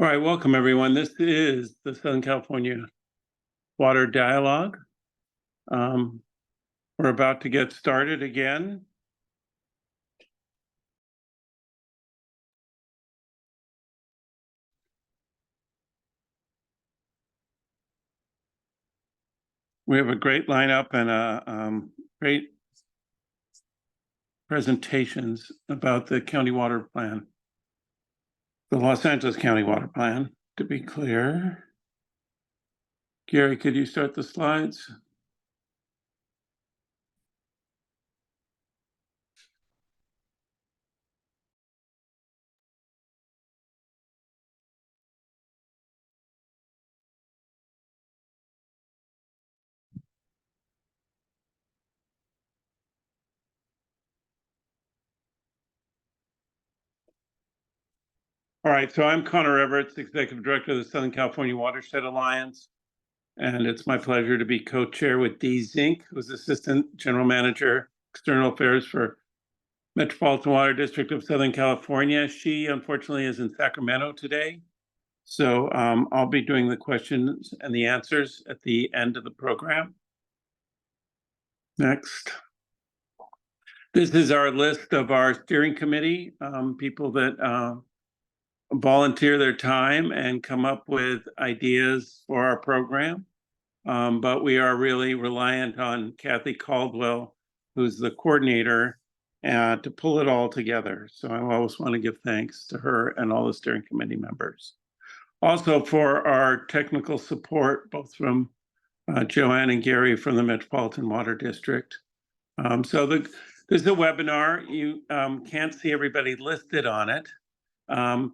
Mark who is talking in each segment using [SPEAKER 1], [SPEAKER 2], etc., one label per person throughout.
[SPEAKER 1] All right, welcome everyone. This is the Southern California Water Dialogue. We're about to get started again. We have a great lineup and great presentations about the county water plan, the Los Angeles County Water Plan, to be clear. Gary, could you start the slides? All right, so I'm Connor Everett, Executive Director of the Southern California Watershed Alliance. And it's my pleasure to be co-chair with Dee Zink, who's Assistant General Manager, External Affairs for Metropolitan Water District of Southern California. She unfortunately is in Sacramento today. So I'll be doing the questions and the answers at the end of the program. Next. This is our list of our steering committee, people that volunteer their time and come up with ideas for our program. But we are really reliant on Kathy Caldwell, who's the coordinator, to pull it all together. So I always want to give thanks to her and all the steering committee members. Also for our technical support, both from Joanne and Gary from the Metropolitan Water District. So this is a webinar. You can't see everybody listed on it,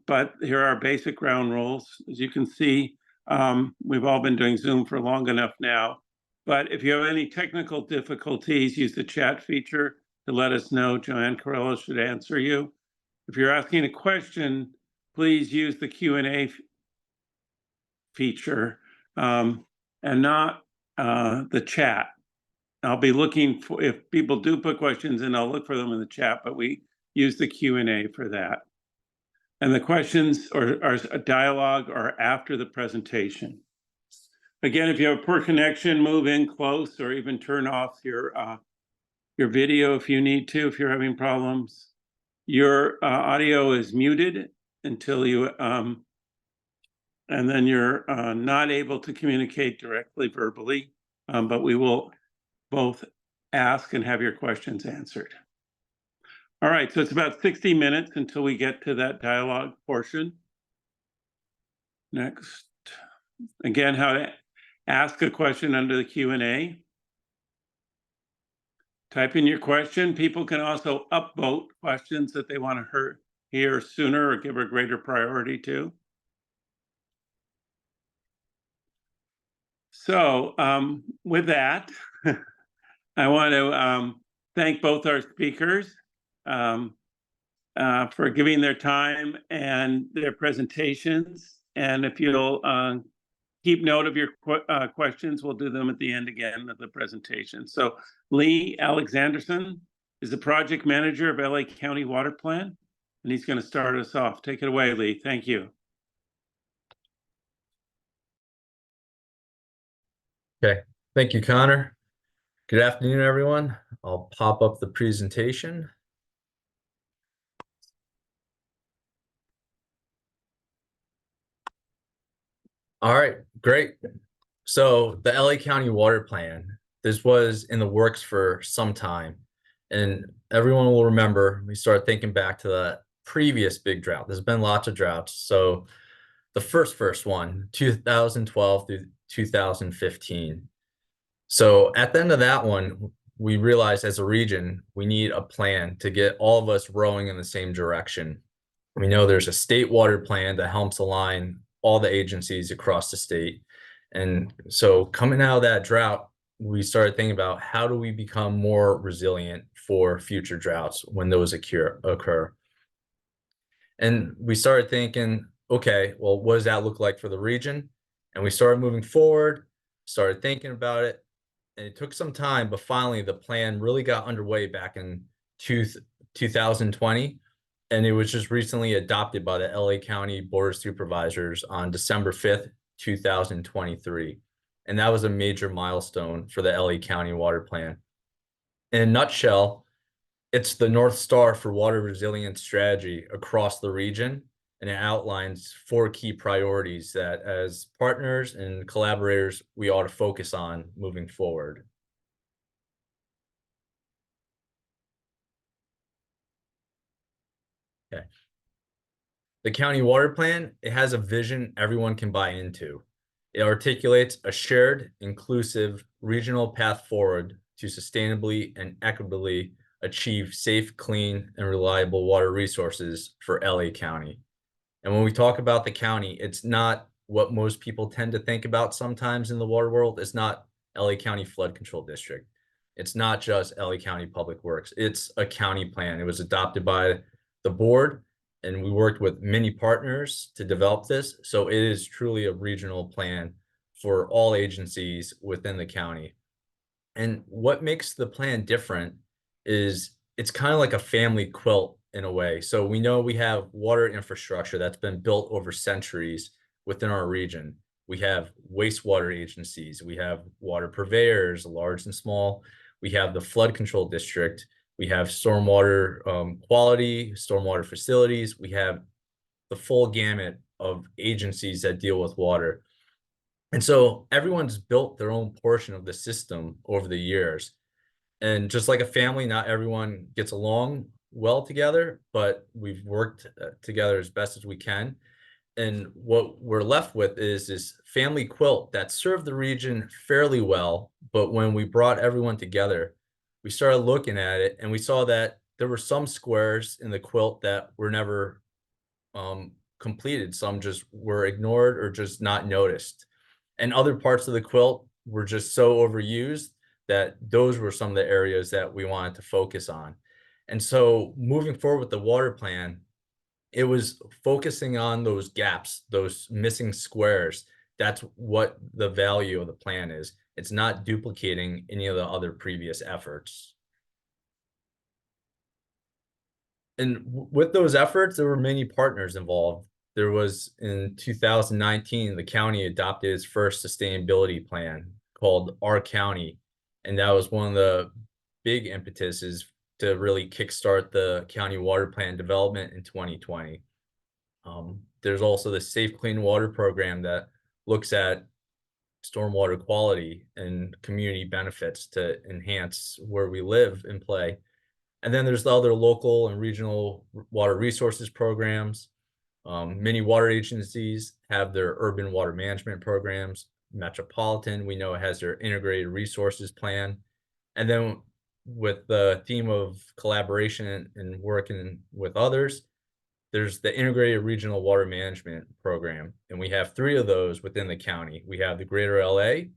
[SPEAKER 1] but here are our basic ground rules. As you can see, we've all been doing Zoom for long enough now, but if you have any technical difficulties, use the chat feature to let us know. Joanne Carello should answer you. If you're asking a question, please use the Q&A feature and not the chat. I'll be looking for, if people do put questions in, I'll look for them in the chat, but we use the Q&A for that. And the questions or a dialogue are after the presentation. Again, if you have a poor connection, move in close or even turn off your video if you need to, if you're having problems. Your audio is muted until you, and then you're not able to communicate directly verbally, but we will both ask and have your questions answered. All right, so it's about 60 minutes until we get to that dialogue portion. Next. Again, how to ask a question under the Q&A. Type in your question. People can also upvote questions that they want to hear sooner or give a greater priority to. So with that, I want to thank both our speakers for giving their time and their presentations. And if you'll keep note of your questions, we'll do them at the end again of the presentation. So Lee Alexanderson is the project manager of LA County Water Plan, and he's going to start us off. Take it away, Lee. Thank you.
[SPEAKER 2] Okay, thank you, Connor. Good afternoon, everyone. I'll pop up the presentation. All right, great. So the LA County Water Plan, this was in the works for some time. And everyone will remember, we started thinking back to the previous big drought. There's been lots of droughts. So the first one, 2012 through 2015. So at the end of that one, we realized as a region, we need a plan to get all of us rowing in the same direction. We know there's a state water plan that helps align all the agencies across the state. And so coming out of that drought, we started thinking about how do we become more resilient for future droughts when those occur. And we started thinking, okay, well, what does that look like for the region? And we started moving forward, started thinking about it. And it took some time, but finally the plan really got underway back in 2020. And it was just recently adopted by the LA County Board of Supervisors on December 5th, 2023. And that was a major milestone for the LA County Water Plan. In a nutshell, it's the North Star for water resilience strategy across the region, and it outlines 4 key priorities that as partners and collaborators, we ought to focus on moving forward. Okay. The county water plan, it has a vision everyone can buy into. It articulates a shared, inclusive, regional path forward to sustainably and equitably achieve safe, clean, and reliable water resources for LA County. And when we talk about the county, it's not what most people tend to think about sometimes in the water world. It's not LA County Flood Control District. It's not just LA County Public Works. It's a county plan. It was adopted by the board, and we worked with many partners to develop this. So it is truly a regional plan for all agencies within the county. And what makes the plan different is it's kind of like a family quilt in a way. So we know we have water infrastructure that's been built over centuries within our region. We have wastewater agencies, we have water purveyors, large and small. We have the flood control district, we have stormwater quality, stormwater facilities. We have the full gamut of agencies that deal with water. And so everyone's built their own portion of the system over the years. And just like a family, not everyone gets along well together, but we've worked together as best as we can. And what we're left with is this family quilt that served the region fairly well. But when we brought everyone together, we started looking at it and we saw that there were some squares in the quilt that were never completed. Some just were ignored or just not noticed. And other parts of the quilt were just so overused that those were some of the areas that we wanted to focus on. And so moving forward with the water plan, it was focusing on those gaps, those missing squares. That's what the value of the plan is. It's not duplicating any of the other previous efforts. And with those efforts, there were many partners involved. There was in 2019, the county adopted its first sustainability plan called Our County. And that was one of the big impetuses to really kickstart the county water plan development in 2020. There's also the Safe Clean Water program that looks at stormwater quality and community benefits to enhance where we live and play. And then there's the other local and regional water resources programs. Many water agencies have their urban water management programs. Metropolitan, we know, has their integrated resources plan. And then with the theme of collaboration and working with others, there's the integrated regional water management program. And we have 3 of those within the county. We have the Greater LA,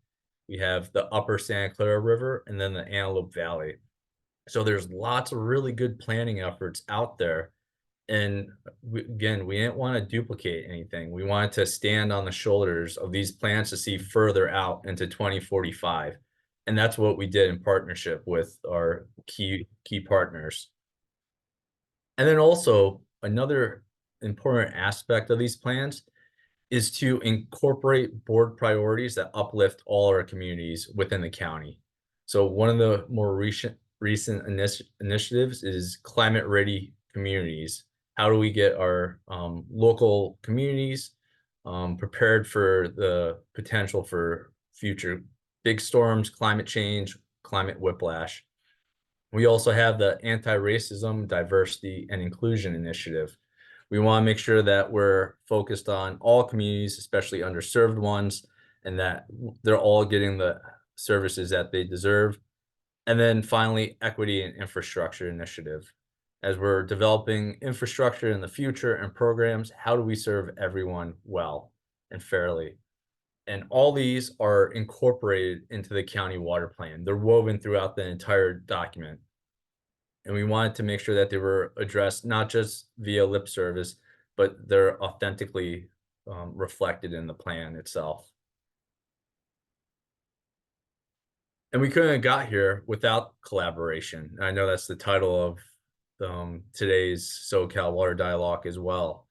[SPEAKER 2] we have the Upper Santa Clara River, and then the Antelope Valley. So there's lots of really good planning efforts out there. And again, we didn't want to duplicate anything. We wanted to stand on the shoulders of these plans to see further out into 2045. And that's what we did in partnership with our key partners. And then also another important aspect of these plans is to incorporate board priorities that uplift all our communities within the county. So one of the more recent initiatives is climate ready communities. How do we get our local communities prepared for the potential for future big storms, climate change, climate whiplash? We also have the Anti-Racism, Diversity, and Inclusion Initiative. We want to make sure that we're focused on all communities, especially underserved ones, and that they're all getting the services that they deserve. And then finally, Equity and Infrastructure Initiative. As we're developing infrastructure in the future and programs, how do we serve everyone well and fairly? And all these are incorporated into the county water plan. They're woven throughout the entire document. And we wanted to make sure that they were addressed not just via lip service, but they're authentically reflected in the plan itself. And we couldn't have got here without collaboration. And I know that's the title of today's SoCal Water Dialogue as well.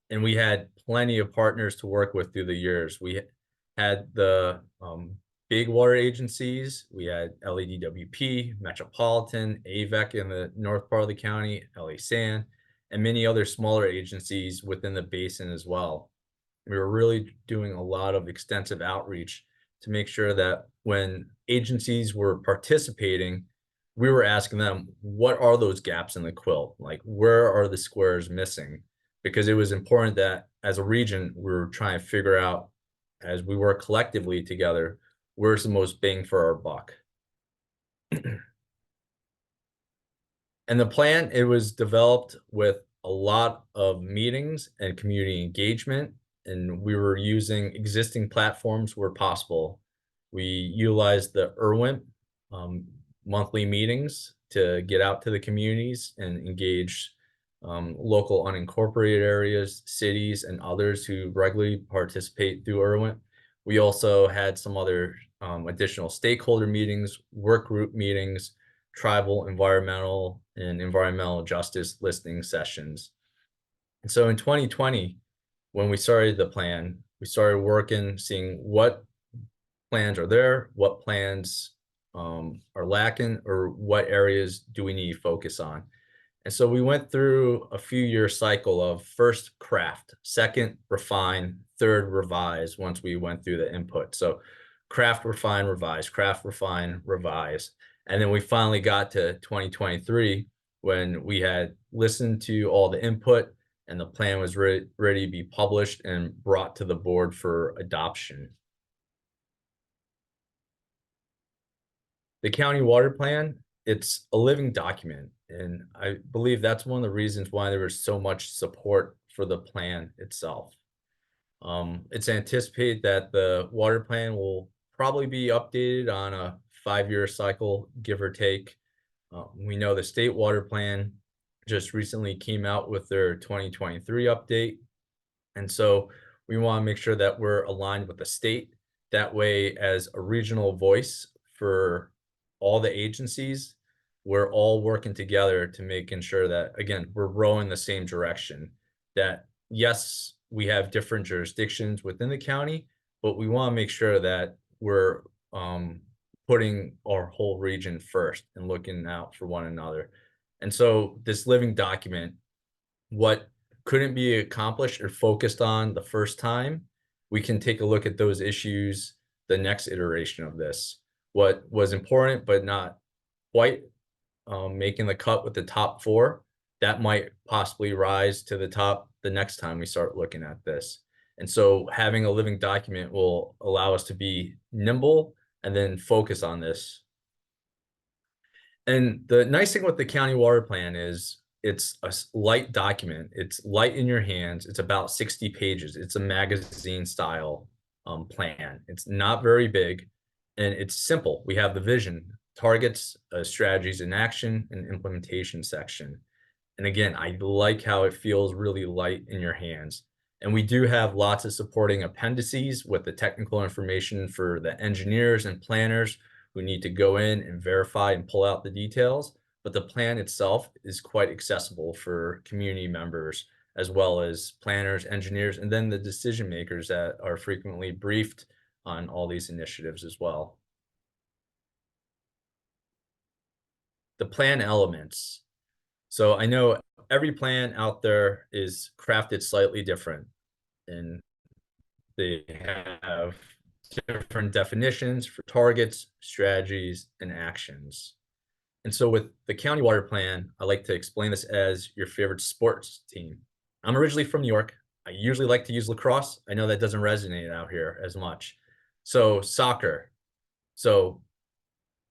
[SPEAKER 2] And we had plenty of partners to work with through the years. We had the big water agencies. We had LADWP, Metropolitan, AVEC in the north part of the county, LA San, and many other smaller agencies within the basin as well. We were really doing a lot of extensive outreach to make sure that when agencies were participating, we were asking them, what are those gaps in the quilt? Like, where are the squares missing? Because it was important that as a region, we were trying to figure out, as we work collectively together, where's the most bang for our buck. And the plan, it was developed with a lot of meetings and community engagement, and we were using existing platforms where possible. We utilized the IRWIMP monthly meetings to get out to the communities and engage local unincorporated areas, cities, and others who regularly participate through IRWIMP. We also had some other additional stakeholder meetings, work group meetings, tribal, environmental, and environmental justice listening sessions. And so in 2020, when we started the plan, we started working, seeing what plans are there, what plans are lacking, or what areas do we need to focus on. And so we went through a few year cycle of first craft, second refine, third revise once we went through the input. So craft, refine, revise, craft, refine, revise. And then we finally got to 2023 when we had listened to all the input and the plan was ready to be published and brought to the board for adoption. The county water plan, it's a living document. And I believe that's one of the reasons why there was so much support for the plan itself. It's anticipated that the water plan will probably be updated on a 5-year cycle, give or take. We know the state water plan just recently came out with their 2023 update. And so we want to make sure that we're aligned with the state. That way, as a regional voice for all the agencies, we're all working together to making sure that, again, we're rowing the same direction. That yes, we have different jurisdictions within the county, but we want to make sure that we're putting our whole region first and looking out for one another. And so this living document, what couldn't be accomplished or focused on the first time, we can take a look at those issues the next iteration of this. What was important but not quite making the cut with the top 4, that might possibly rise to the top the next time we start looking at this. And so having a living document will allow us to be nimble and then focus on this. And the nice thing with the county water plan is it's a light document. It's light in your hands. It's about 60 pages. It's a magazine style plan. It's not very big and it's simple. We have the vision, targets, strategies in action, and implementation section. And again, I like how it feels really light in your hands. And we do have lots of supporting appendices with the technical information for the engineers and planners who need to go in and verify and pull out the details. But the plan itself is quite accessible for community members, as well as planners, engineers, and then the decision makers that are frequently briefed on all these initiatives as well. The plan elements. So I know every plan out there is crafted slightly different, and they have different definitions for targets, strategies, and actions. And so with the county water plan, I like to explain this as your favorite sports team. I'm originally from New York. I usually like to use lacrosse. I know that doesn't resonate out here as much. So soccer. So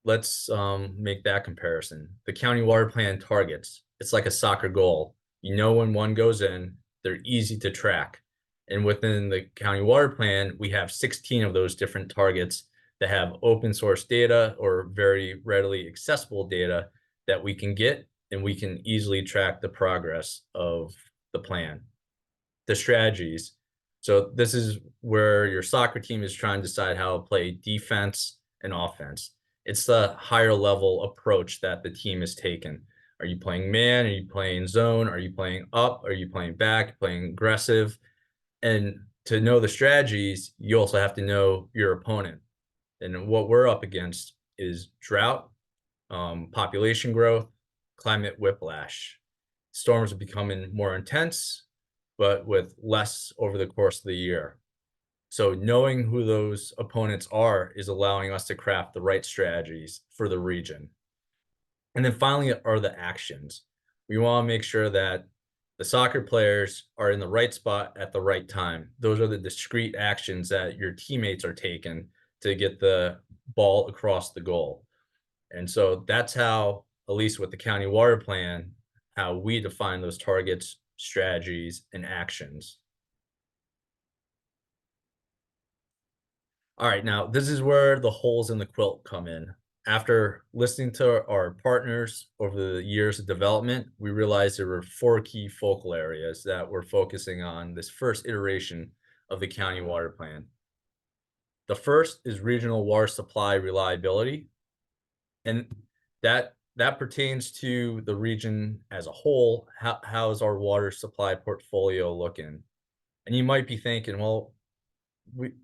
[SPEAKER 2] let's make that comparison. The county water plan targets, it's like a soccer goal. You know when one goes in, they're easy to track. And within the county water plan, we have 16 of those different targets that have open source data or very readily accessible data that we can get, and we can easily track the progress of the plan. The strategies. So this is where your soccer team is trying to decide how to play defense and offense. It's the higher level approach that the team has taken. Are you playing man? Are you playing zone? Are you playing up? Are you playing back? Playing aggressive? And to know the strategies, you also have to know your opponent. And what we're up against is drought, population growth, climate whiplash. Storms are becoming more intense, but with less over the course of the year. So knowing who those opponents are is allowing us to craft the right strategies for the region. And then finally are the actions. We want to make sure that the soccer players are in the right spot at the right time. Those are the discrete actions that your teammates are taking to get the ball across the goal. And so that's how, at least with the county water plan, how we define those targets, strategies, and actions. All right, now this is where the holes in the quilt come in. After listening to our partners over the years of development, we realized there were 4 key focal areas that we're focusing on this first iteration of the county water plan. The first is regional water supply reliability, and that pertains to the region as a whole. How is our water supply portfolio looking? And you might be thinking, well,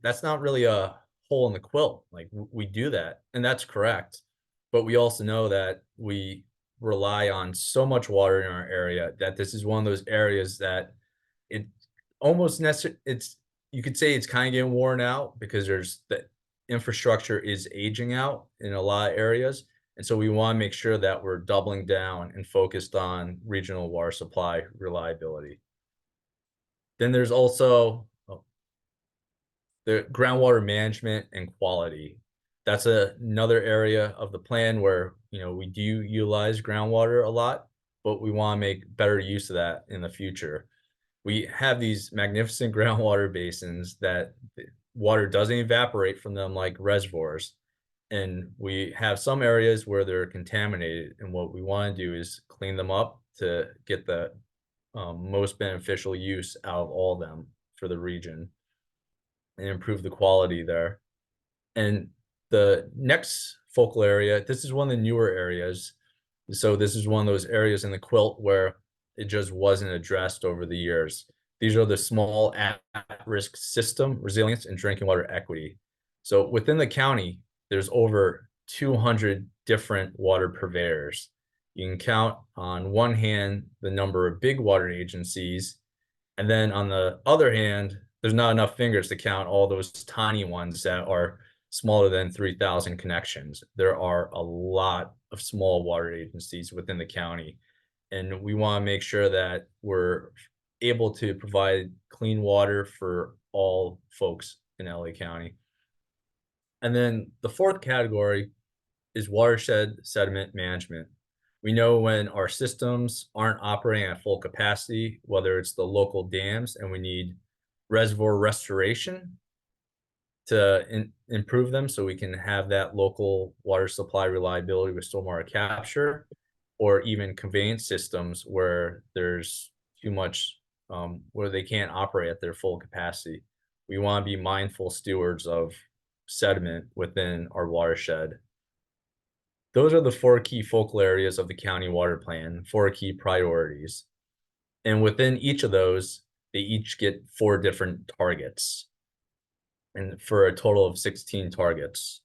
[SPEAKER 2] that's not really a hole in the quilt. Like we do that, and that's correct. But we also know that we rely on so much water in our area that this is one of those areas that it almost necessary. It's you could say it's kind of getting worn out because there's the infrastructure is aging out in a lot of areas. And so we want to make sure that we're doubling down and focused on regional water supply reliability. Then there's also the groundwater management and quality. That's another area of the plan where, we do utilize groundwater a lot, but we want to make better use of that in the future. We have these magnificent groundwater basins that water doesn't evaporate from them like reservoirs. And we have some areas where they're contaminated. And what we want to do is clean them up to get the most beneficial use out of all of them for the region and improve the quality there. And the next focal area, this is one of the newer areas. So this is one of those areas in the quilt where it just wasn't addressed over the years. These are the small at-risk system resilience and drinking water equity. So within the county, there's over 200 different water purveyors. You can count on one hand the number of big water agencies, and then on the other hand, there's not enough fingers to count all those tiny ones that are smaller than 3,000 connections. There are a lot of small water agencies within the county, and we want to make sure that we're able to provide clean water for all folks in LA County. And then the fourth category is watershed sediment management. We know when our systems aren't operating at full capacity, whether it's the local dams and we need reservoir restoration to improve them so we can have that local water supply reliability with stormwater capture, or even conveyance systems where there's too much, where they can't operate at their full capacity. We want to be mindful stewards of sediment within our watershed. Those are the 4 key focal areas of the county water plan, 4 key priorities. And within each of those, they each get 4 different targets, and for a total of 16 targets.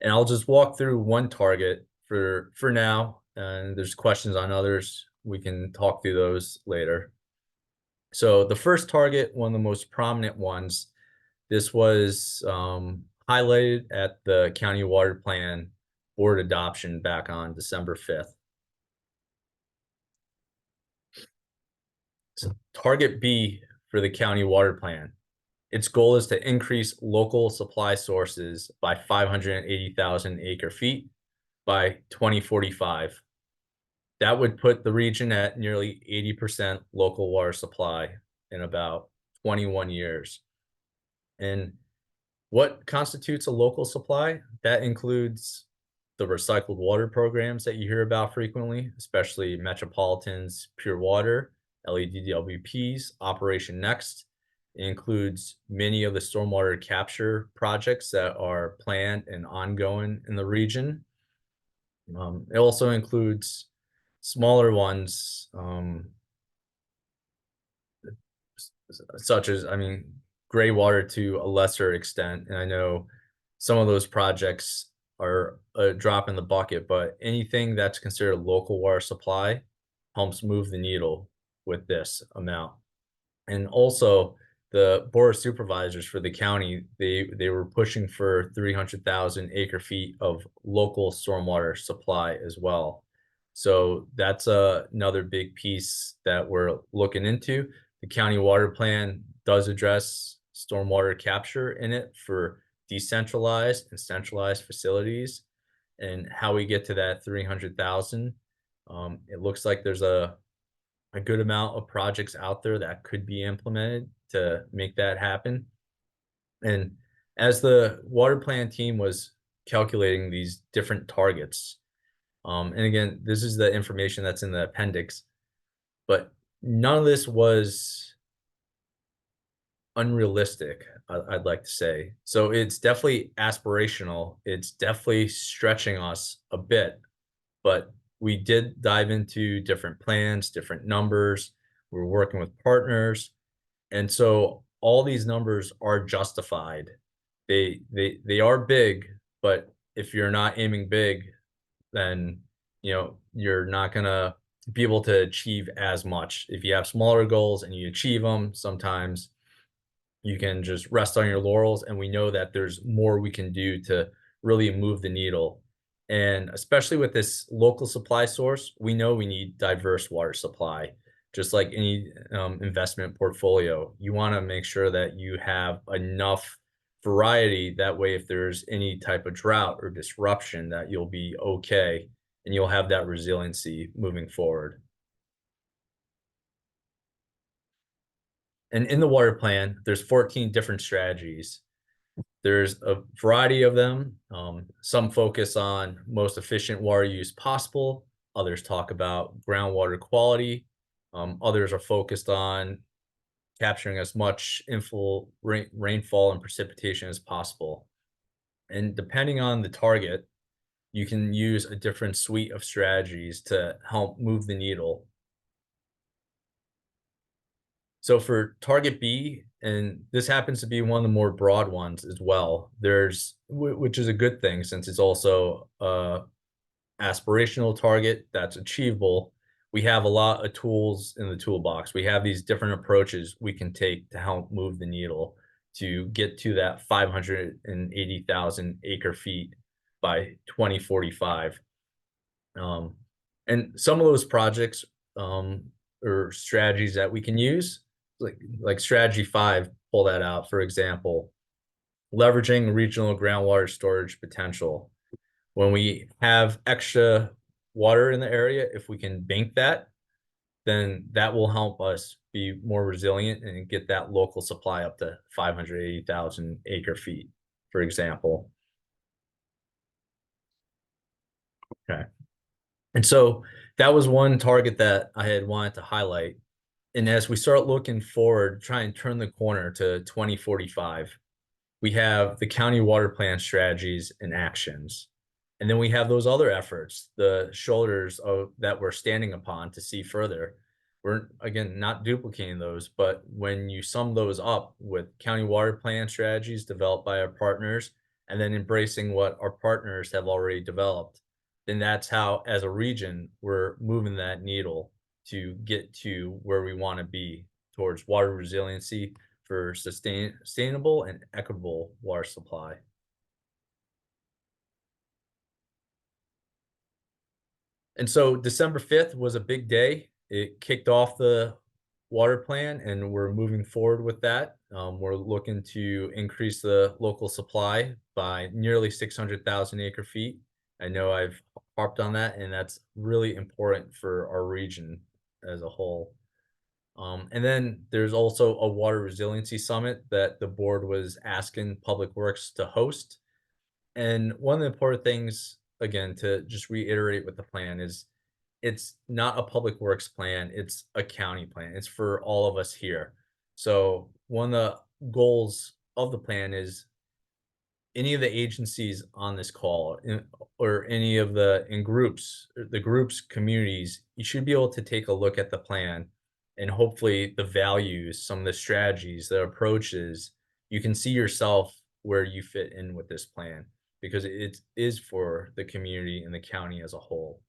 [SPEAKER 2] And I'll just walk through one target for now, and there's questions on others. We can talk through those later. So the first target, one of the most prominent ones, this was highlighted at the county water plan board adoption back on December 5th. So target B for the county water plan. Its goal is to increase local supply sources by 580,000 acre feet by 2045. That would put the region at nearly 80% local water supply in about 21 years. And what constitutes a local supply? That includes the recycled water programs that you hear about frequently, especially Metropolitan's Pure Water, LEDWP's Operation Next. It includes many of the stormwater capture projects that are planned and ongoing in the region. It also includes smaller ones, such as, I mean, gray water to a lesser extent. And I know some of those projects are a drop in the bucket, but anything that's considered local water supply helps move the needle with this amount. And also the board of supervisors for the county, they were pushing for 300,000 acre feet of local stormwater supply as well. So that's another big piece that we're looking into. The county water plan does address stormwater capture in it for decentralized and centralized facilities, and how we get to that 300,000. It looks like there's a good amount of projects out there that could be implemented to make that happen. And as the water plan team was calculating these different targets, and again, this is the information that's in the appendix, but none of this was unrealistic, I'd like to say. So it's definitely aspirational. It's definitely stretching us a bit, but we did dive into different plans, different numbers. We're working with partners. And so all these numbers are justified. They are big, but if you're not aiming big, then you're not gonna be able to achieve as much. If you have smaller goals and you achieve them, sometimes you can just rest on your laurels, and we know that there's more we can do to really move the needle. And especially with this local supply source, we know we need diverse water supply. Just like any investment portfolio, you want to make sure that you have enough variety. That way, if there's any type of drought or disruption, that you'll be okay and you'll have that resiliency moving forward. And in the water plan, there's 14 different strategies. There's a variety of them. Some focus on most efficient water use possible. Others talk about groundwater quality. Others are focused on capturing as much rainfall and precipitation as possible. And depending on the target, you can use a different suite of strategies to help move the needle. So for target B, and this happens to be one of the more broad ones as well, which is a good thing since it's also a aspirational target that's achievable. We have a lot of tools in the toolbox. We have these different approaches we can take to help move the needle to get to that 580,000 acre feet by 2045. And some of those projects or strategies that we can use, like strategy 5, pull that out, for example, leveraging regional groundwater storage potential. When we have extra water in the area, if we can bank that, then that will help us be more resilient and get that local supply up to 580,000 acre feet, for example. Okay. And so that was one target that I had wanted to highlight. And as we start looking forward, try and turn the corner to 2045, we have the county water plan strategies and actions. And then we have those other efforts, the shoulders that we're standing upon to see further. We're, again, not duplicating those, but when you sum those up with county water plan strategies developed by our partners, and then embracing what our partners have already developed, then that's how, as a region, we're moving that needle to get to where we want to be towards water resiliency for sustainable and equitable water supply. And so December 5th was a big day. It kicked off the water plan, and we're moving forward with that. We're looking to increase the local supply by nearly 600,000 acre feet. I know I've harped on that, and that's really important for our region as a whole. And then there's also a water resiliency summit that the board was asking Public Works to host. And one of the important things, again, to just reiterate with the plan is it's not a public works plan, it's a county plan. It's for all of us here. So one of the goals of the plan is any of the agencies on this call or any of the groups, communities, you should be able to take a look at the plan and hopefully the values, some of the strategies, the approaches, you can see yourself where you fit in with this plan because it is for the community and the county as a whole.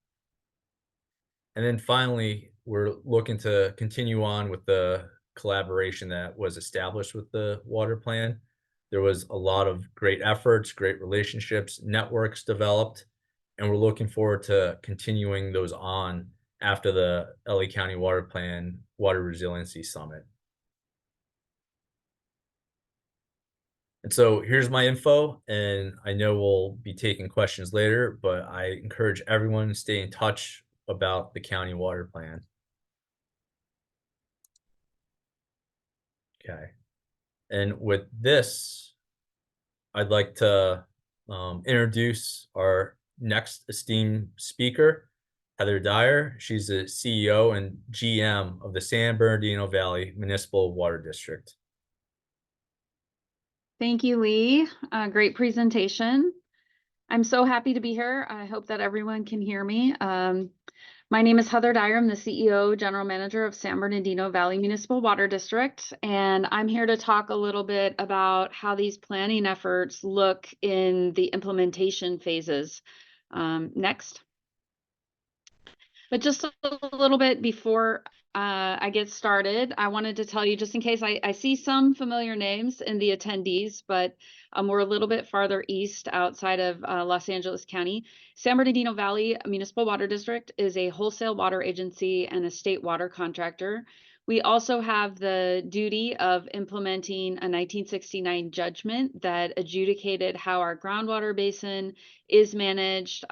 [SPEAKER 2] And then finally, we're looking to continue on with the collaboration that was established with the water plan. There was a lot of great efforts, great relationships, networks developed, and we're looking forward to continuing those on after the LA County Water Plan Water Resiliency Summit. And so here's my info, and I know we'll be taking questions later, but I encourage everyone to stay in touch about the county water plan. Okay. And with this, I'd like to introduce our next esteemed speaker, Heather Dyer. She's the CEO and GM of the San Bernardino Valley Municipal Water District.
[SPEAKER 3] Thank you, Lee. Great presentation. I'm so happy to be here. I hope that everyone can hear me. My name is Heather Dyer. I'm the CEO, General Manager of San Bernardino Valley Municipal Water District, and I'm here to talk a little bit about how these planning efforts look in the implementation phases. Next. But just a little bit before I get started, I wanted to tell you, just in case I see some familiar names in the attendees, but we're a little bit farther east outside of Los Angeles County. San Bernardino Valley Municipal Water District is a wholesale water agency and a state water contractor. We also have the duty of implementing a 1969 judgment that adjudicated how our groundwater basin is managed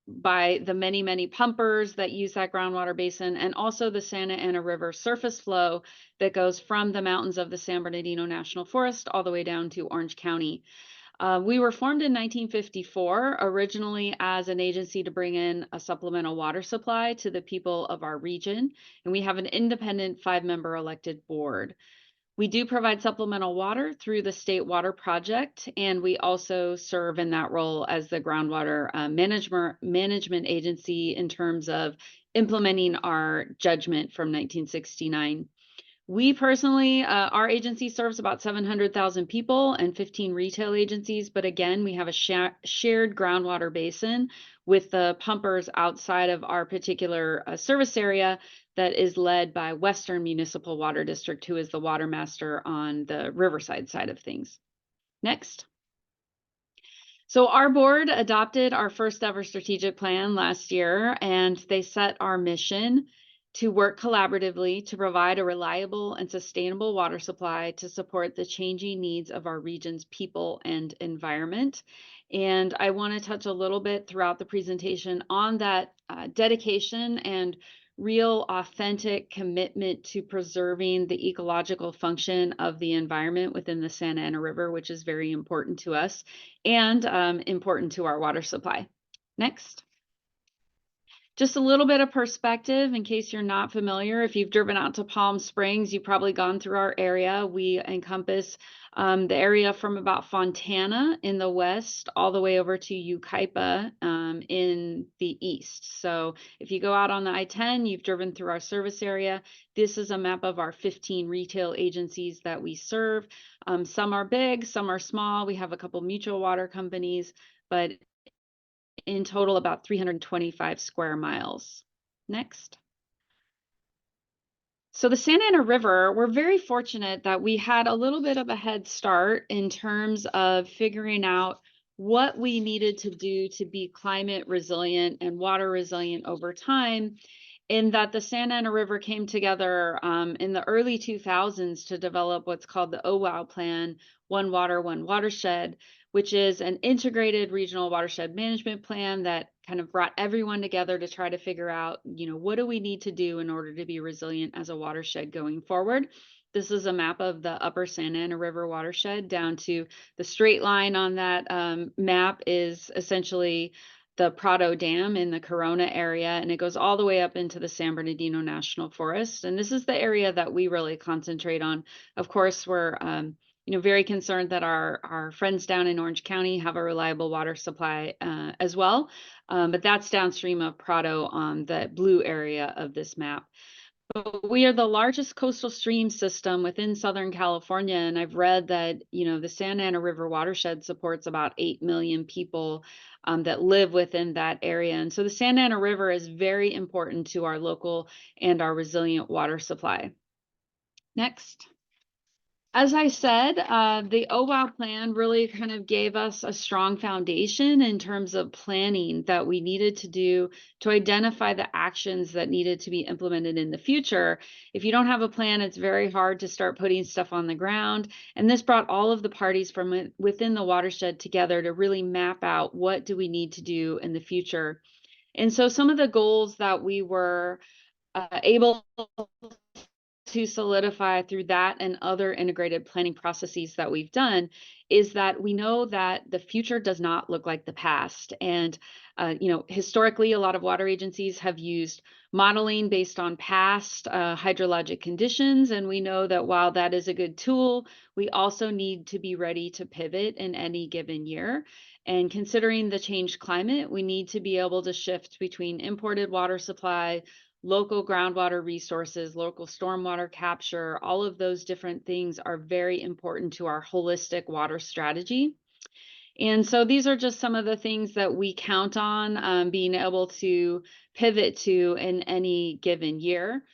[SPEAKER 3] by the many, many pumpers that use that groundwater basin, and also the Santa Ana River surface flow that goes from the mountains of the San Bernardino National Forest all the way down to Orange County. We were formed in 1954, originally as an agency to bring in a supplemental water supply to the people of our region, and we have an independent 5-member elected board. We do provide supplemental water through the State Water Project, and we also serve in that role as the groundwater management agency in terms of implementing our judgment from 1969. We personally, our agency serves about 700,000 people and 15 retail agencies, but again, we have a shared groundwater basin with the pumpers outside of our particular service area that is led by Western Municipal Water District, who is the water master on the Riverside side of things. Next. So our board adopted our first ever strategic plan last year, and they set our mission to work collaboratively to provide a reliable and sustainable water supply to support the changing needs of our region's people and environment. And I want to touch a little bit throughout the presentation on that dedication and real authentic commitment to preserving the ecological function of the environment within the Santa Ana River, which is very important to us and important to our water supply. Next. Just a little bit of perspective in case you're not familiar. If you've driven out to Palm Springs, you've probably gone through our area. We encompass the area from about Fontana in the west all the way over to Yucaipa in the east. So if you go out on the I-10, you've driven through our service area. This is a map of our 15 retail agencies that we serve. Some are big, some are small. We have a couple mutual water companies, but in total about 325 square miles. Next. So the Santa Ana River, we're very fortunate that we had a little bit of a head start in terms of figuring out what we needed to do to be climate resilient and water resilient over time, in that the Santa Ana River came together in the early 2000s to develop what's called the OWOW plan, One Water, One Watershed, which is an integrated regional watershed management plan that kind of brought everyone together to try to figure out, what do we need to do in order to be resilient as a watershed going forward. This is a map of the upper Santa Ana River watershed down to the straight line on that map is essentially the Prado Dam in the Corona area, and it goes all the way up into the San Bernardino National Forest. And this is the area that we really concentrate on. Of course, we're very concerned that our friends down in Orange County have a reliable water supply as well. But that's downstream of Prado on the blue area of this map. But we are the largest coastal stream system within Southern California, and I've read that, the Santa Ana River watershed supports about 8 million people that live within that area. And so the Santa Ana River is very important to our local and our resilient water supply. Next. As I said, the OWOW plan really kind of gave us a strong foundation in terms of planning that we needed to do to identify the actions that needed to be implemented in the future. If you don't have a plan, it's very hard to start putting stuff on the ground. And this brought all of the parties from within the watershed together to really map out what do we need to do in the future. And so some of the goals that we were able to solidify through that and other integrated planning processes that we've done is that we know that the future does not look like the past. And, historically, a lot of water agencies have used modeling based on past hydrologic conditions. And we know that while that is a good tool, we also need to be ready to pivot in any given year. And considering the changed climate, we need to be able to shift between imported water supply, local groundwater resources, local stormwater capture, all of those different things are very important to our holistic water strategy. And so these are just some of the things that we count on being able to pivot to in any given year.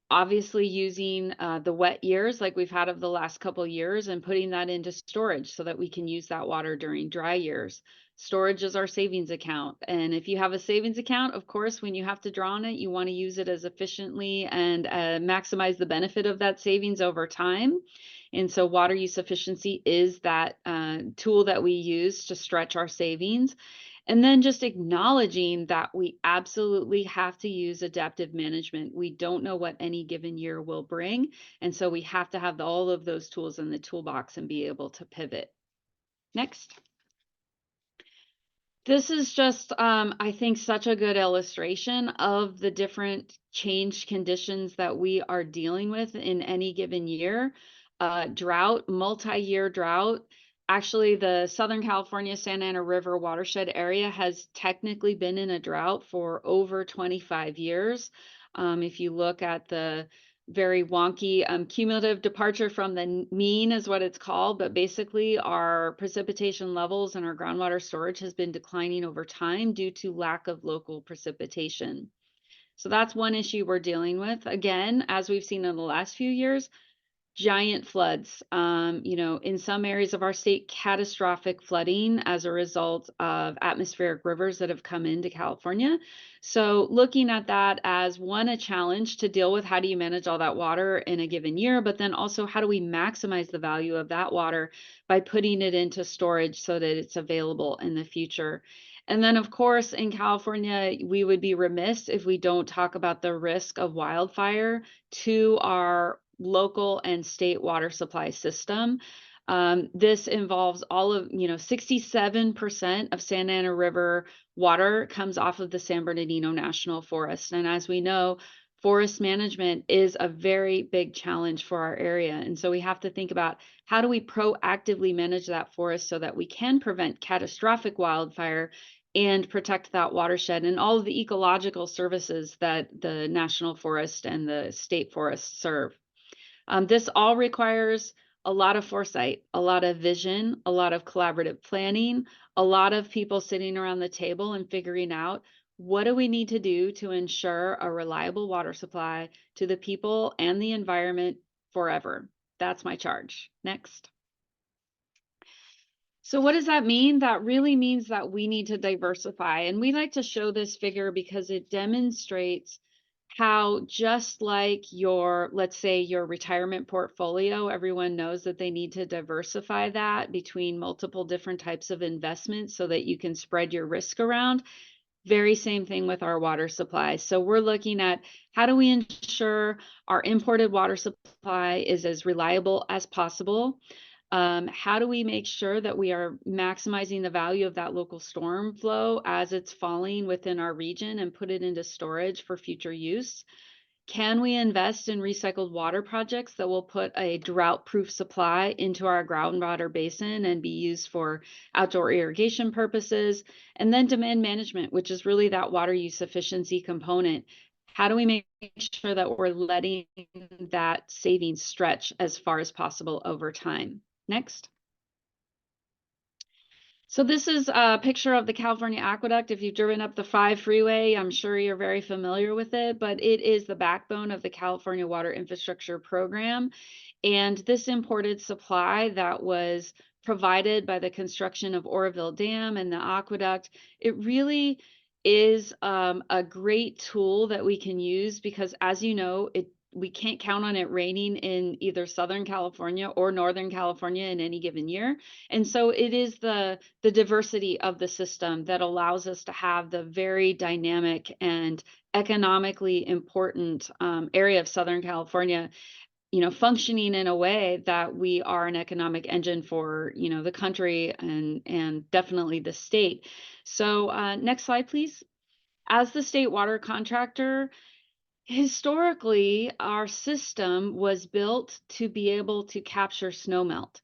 [SPEAKER 3] Obviously using the wet years like we've had of the last couple of years and putting that into storage so that we can use that water during dry years. Storage is our savings account. And if you have a savings account, of course, when you have to draw on it, you want to use it as efficiently and maximize the benefit of that savings over time. And so water use efficiency is that tool that we use to stretch our savings. And then just acknowledging that we absolutely have to use adaptive management. We don't know what any given year will bring. And so we have to have all of those tools in the toolbox and be able to pivot. Next. This is just, I think, such a good illustration of the different changed conditions that we are dealing with in any given year. Drought, multi-year drought. Actually, the Southern California Santa Ana River watershed area has technically been in a drought for over 25 years. If you look at the very wonky cumulative departure from the mean is what it's called, but basically our precipitation levels and our groundwater storage has been declining over time due to lack of local precipitation. So that's one issue we're dealing with. Again, as we've seen in the last few years, giant floods, in some areas of our state, catastrophic flooding as a result of atmospheric rivers that have come into California. So looking at that as one, a challenge to deal with, how do you manage all that water in a given year, but then also how do we maximize the value of that water by putting it into storage so that it's available in the future. And then, of course, in California, we would be remiss if we don't talk about the risk of wildfire to our local and state water supply system. This involves all of, 67% of Santa Ana River water comes off of the San Bernardino National Forest. And as we know, forest management is a very big challenge for our area. And so we have to think about how do we proactively manage that forest so that we can prevent catastrophic wildfire and protect that watershed and all of the ecological services that the National Forest and the state forests serve. This all requires a lot of foresight, a lot of vision, a lot of collaborative planning, a lot of people sitting around the table and figuring out what do we need to do to ensure a reliable water supply to the people and the environment forever. That's my charge. Next. So what does that mean? That really means that we need to diversify. And we like to show this figure because it demonstrates how, just like your, let's say, your retirement portfolio, everyone knows that they need to diversify that between multiple different types of investments so that you can spread your risk around. Very same thing with our water supply. So we're looking at how do we ensure our imported water supply is as reliable as possible. How do we make sure that we are maximizing the value of that local storm flow as it's falling within our region and put it into storage for future use? can we invest in recycled water projects that will put a drought-proof supply into our groundwater basin and be used for outdoor irrigation purposes? And then demand management, which is really that water use efficiency component. How do we make sure that we're letting that savings stretch as far as possible over time? Next. So this is a picture of the California Aqueduct. If you've driven up the 5 freeway, I'm sure you're very familiar with it, but it is the backbone of the California Water Infrastructure Program. And this imported supply that was provided by the construction of Oroville Dam and the aqueduct, it really is a great tool that we can use because, as you know, we can't count on it raining in either Southern California or Northern California in any given year. And so it is the diversity of the system that allows us to have the very dynamic and economically important area of Southern California, functioning in a way that we are an economic engine for, the country and definitely the state. So next slide, please. As the state water contractor, historically, our system was built to be able to capture snowmelt.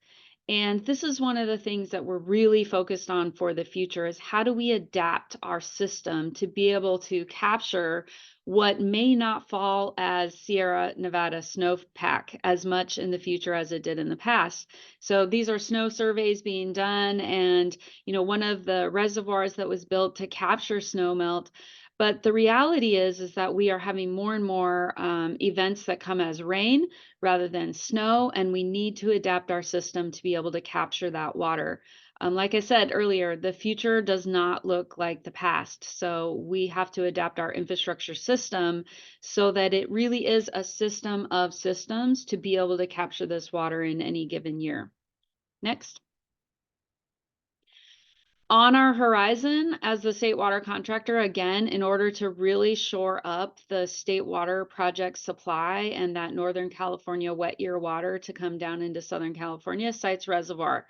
[SPEAKER 3] And this is one of the things that we're really focused on for the future is how do we adapt our system to be able to capture what may not fall as Sierra Nevada snowpack as much in the future as it did in the past. So these are snow surveys being done, and one of the reservoirs that was built to capture snowmelt. But the reality is that we are having more and more events that come as rain rather than snow, and we need to adapt our system to be able to capture that water. Like I said earlier, the future does not look like the past, so we have to adapt our infrastructure system so that it really is a system of systems to be able to capture this water in any given year. Next. On our horizon as the state water contractor, again, in order to really shore up the state water project supply and that Northern California wet year water to come down into Southern California, Sites Reservoir.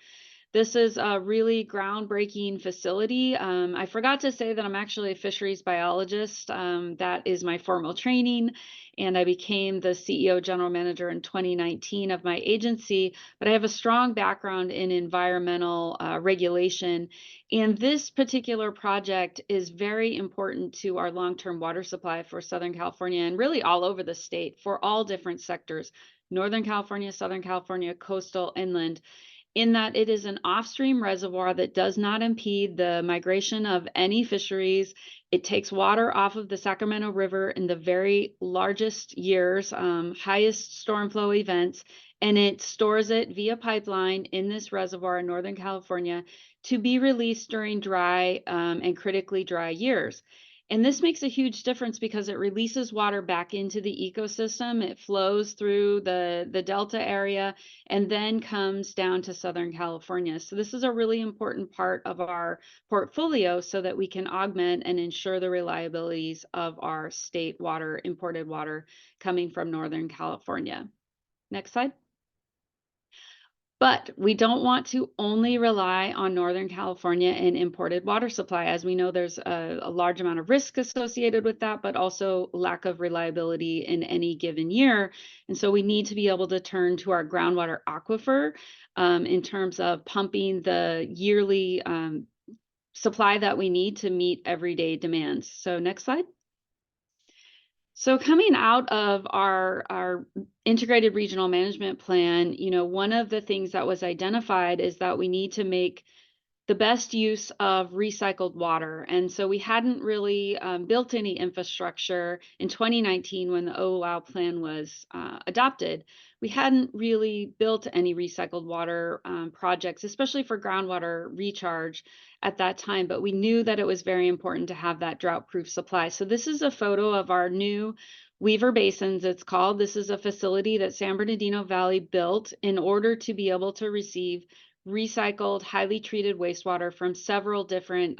[SPEAKER 3] This is a really groundbreaking facility. I forgot to say that I'm actually a fisheries biologist. That is my formal training, and I became the CEO general manager in 2019 of my agency, but I have a strong background in environmental regulation. And this particular project is very important to our long-term water supply for Southern California and really all over the state for all different sectors, Northern California, Southern California, coastal, inland, in that it is an off-stream reservoir that does not impede the migration of any fisheries. It takes water off of the Sacramento River in the very largest years, highest storm flow events, and it stores it via pipeline in this reservoir in Northern California to be released during dry and critically dry years. And this makes a huge difference because it releases water back into the ecosystem. It flows through the Delta area and then comes down to Southern California. So this is a really important part of our portfolio so that we can augment and ensure the reliabilities of our state water, imported water coming from Northern California. Next slide. But we don't want to only rely on Northern California and imported water supply. As we know, there's a large amount of risk associated with that, but also lack of reliability in any given year. And so we need to be able to turn to our groundwater aquifer in terms of pumping the yearly supply that we need to meet everyday demands. So next slide. So coming out of our integrated regional management plan, one of the things that was identified is that we need to make the best use of recycled water. And so we hadn't really built any infrastructure in 2019 when the OWOW plan was adopted. We hadn't really built any recycled water projects, especially for groundwater recharge at that time, but we knew that it was very important to have that drought-proof supply. So this is a photo of our new Weaver Basins, it's called. This is a facility that San Bernardino Valley built in order to be able to receive recycled, highly treated wastewater from several different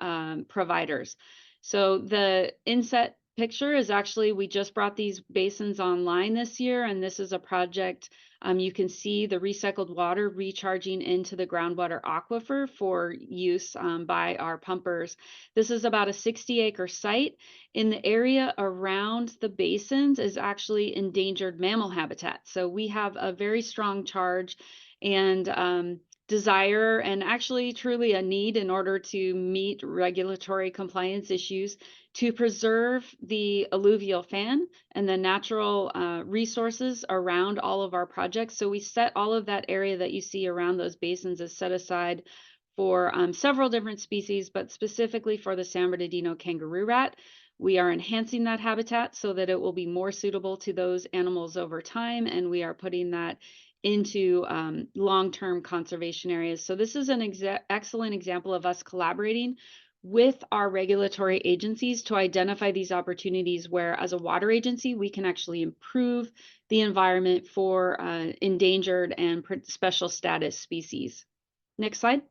[SPEAKER 3] providers. So the inset picture is actually, we just brought these basins online this year, and this is a project You can see the recycled water recharging into the groundwater aquifer for use by our pumpers. This is about a 60-acre site. In the area around the basins is actually endangered mammal habitat. So we have a very strong charge and desire, and actually truly a need in order to meet regulatory compliance issues, to preserve the alluvial fan and the natural resources around all of our projects. So we set all of that area that you see around those basins is set aside for several different species, but specifically for the San Bernardino kangaroo rat. We are enhancing that habitat so that it will be more suitable to those animals over time, and we are putting that into long-term conservation areas. So this is an excellent example of us collaborating with our regulatory agencies to identify these opportunities where, as a water agency, we can actually improve the environment for endangered and special status species. Next slide.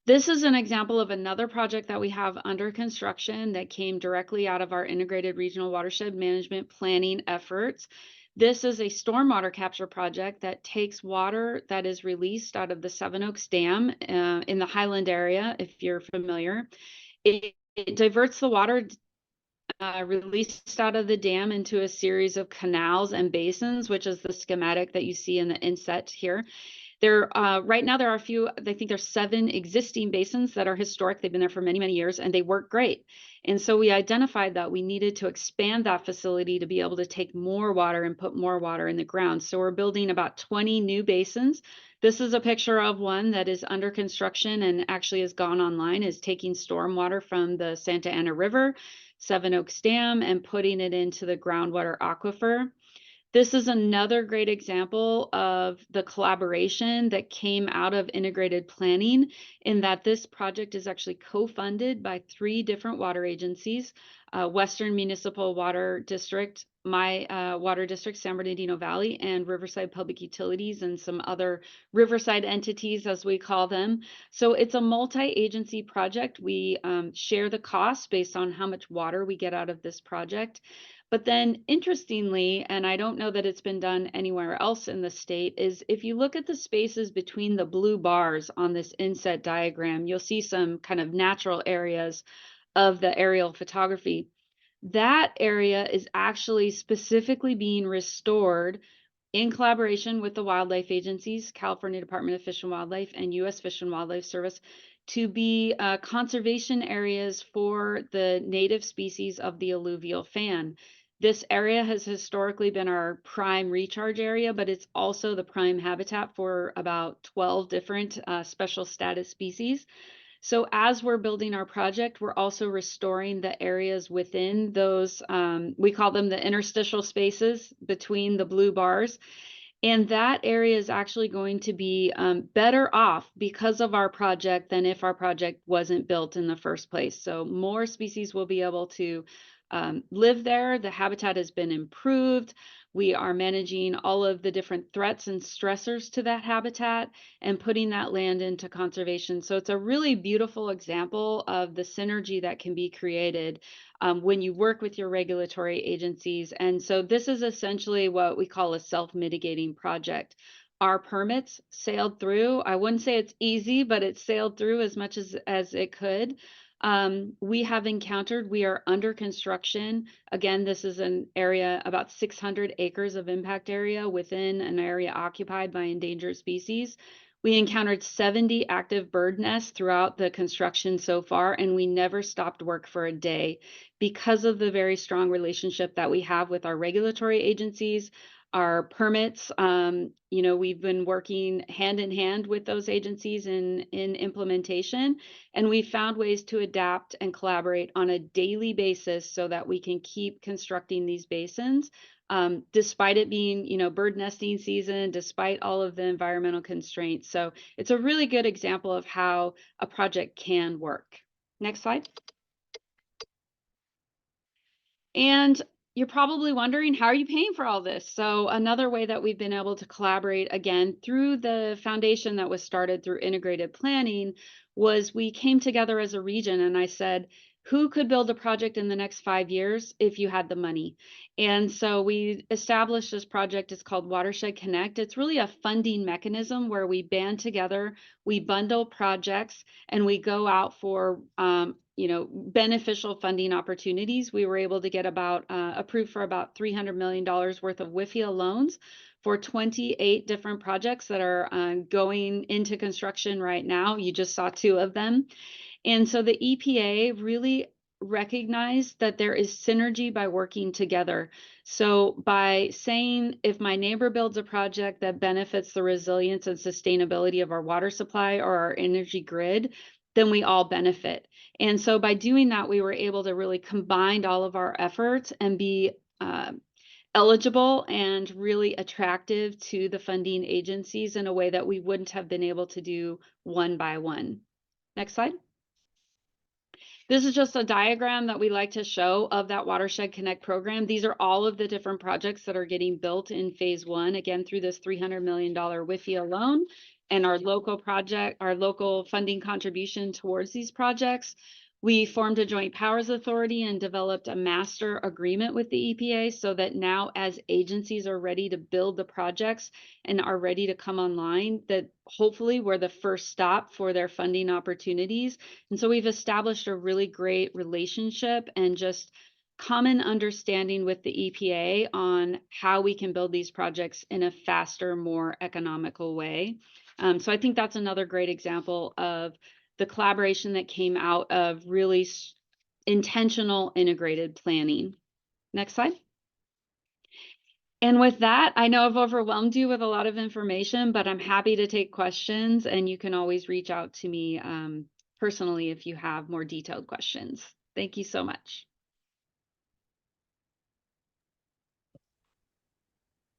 [SPEAKER 3] This is an example of another project that we have under construction that came directly out of our integrated regional watershed management planning efforts. This is a stormwater capture project that takes water that is released out of the Seven Oaks Dam in the Highland area, if you're familiar. It diverts the water released out of the dam into a series of canals and basins, which is the schematic that you see in the inset here. Right now there are a few, I think there's 7 existing basins that are historic. They've been there for many, many years and they work great. And so we identified that we needed to expand that facility to be able to take more water and put more water in the ground. So we're building about 20 new basins. This is a picture of one that is under construction and actually has gone online, is taking storm water from the Santa Ana River, Seven Oaks Dam, and putting it into the groundwater aquifer. This is another great example of the collaboration that came out of integrated planning, in that this project is actually co-funded by 3 different water agencies, Western Municipal Water District, my water district, San Bernardino Valley, and Riverside Public Utilities, and some other Riverside entities, as we call them. So it's a multi-agency project. We share the costs based on how much water we get out of this project. But then interestingly, and I don't know that it's been done anywhere else in the state, is if you look at the spaces between the blue bars on this inset diagram, you'll see some kind of natural areas of the aerial photography. That area is actually specifically being restored in collaboration with the wildlife agencies, California Department of Fish and Wildlife and U.S. Fish and Wildlife Service, to be conservation areas for the native species of the alluvial fan. This area has historically been our prime recharge area, but it's also the prime habitat for about 12 different special status species. So as we're building our project, we're also restoring the areas within those, we call them the interstitial spaces between the blue bars. And that area is actually going to be better off because of our project than if our project wasn't built in the first place. So more species will be able to live there. The habitat has been improved. We are managing all of the different threats and stressors to that habitat and putting that land into conservation. So it's a really beautiful example of the synergy that can be created when you work with your regulatory agencies. And so this is essentially what we call a self-mitigating project. Our permits sailed through. I wouldn't say it's easy, but it sailed through as much as it could. We have encountered, we are under construction. Again, this is an area, about 600 acres of impact area within an area occupied by endangered species. We encountered 70 active bird nests throughout the construction so far, and we never stopped work for a day because of the very strong relationship that we have with our regulatory agencies, our permits. You know, we've been working hand in hand with those agencies in implementation, and we found ways to adapt and collaborate on a daily basis so that we can keep constructing these basins, despite it being, you know, bird nesting season, despite all of the environmental constraints. So it's a really good example of how a project can work. Next slide. And you're probably wondering, how are you paying for all this? So another way that we've been able to collaborate, again, through the foundation that was started through integrated planning, was we came together as a region and I said, who could build a project in the next 5 years if you had the money. And so we established this project. It's called Watershed Connect. It's really a funding mechanism where we band together, we bundle projects, and we go out for beneficial funding opportunities. We were able to get approved for about $300 million worth of WIFIA loans for 28 different projects that are going into construction right now. You just saw 2 of them. And so the EPA really recognized that there is synergy by working together. So by saying, if my neighbor builds a project that benefits the resilience and sustainability of our water supply or our energy grid, then we all benefit. And so by doing that, we were able to really combine all of our efforts and be eligible and really attractive to the funding agencies in a way that we wouldn't have been able to do one by one. Next slide. This is just a diagram that we like to show of that Watershed Connect program. These are all of the different projects that are getting built in phase 1, again, through this $300 million WIFIA loan and our local funding contribution towards these projects. We formed a joint powers authority and developed a master agreement with the EPA so that now as agencies are ready to build the projects and are ready to come online, that hopefully we're the first stop for their funding opportunities. And so we've established a really great relationship and just common understanding with the EPA on how we can build these projects in a faster, more economical way. So I think that's another great example of the collaboration that came out of really intentional integrated planning. Next slide. And with that, I know I've overwhelmed you with a lot of information, but I'm happy to take questions, and you can always reach out to me personally if you have more detailed questions. Thank you so much.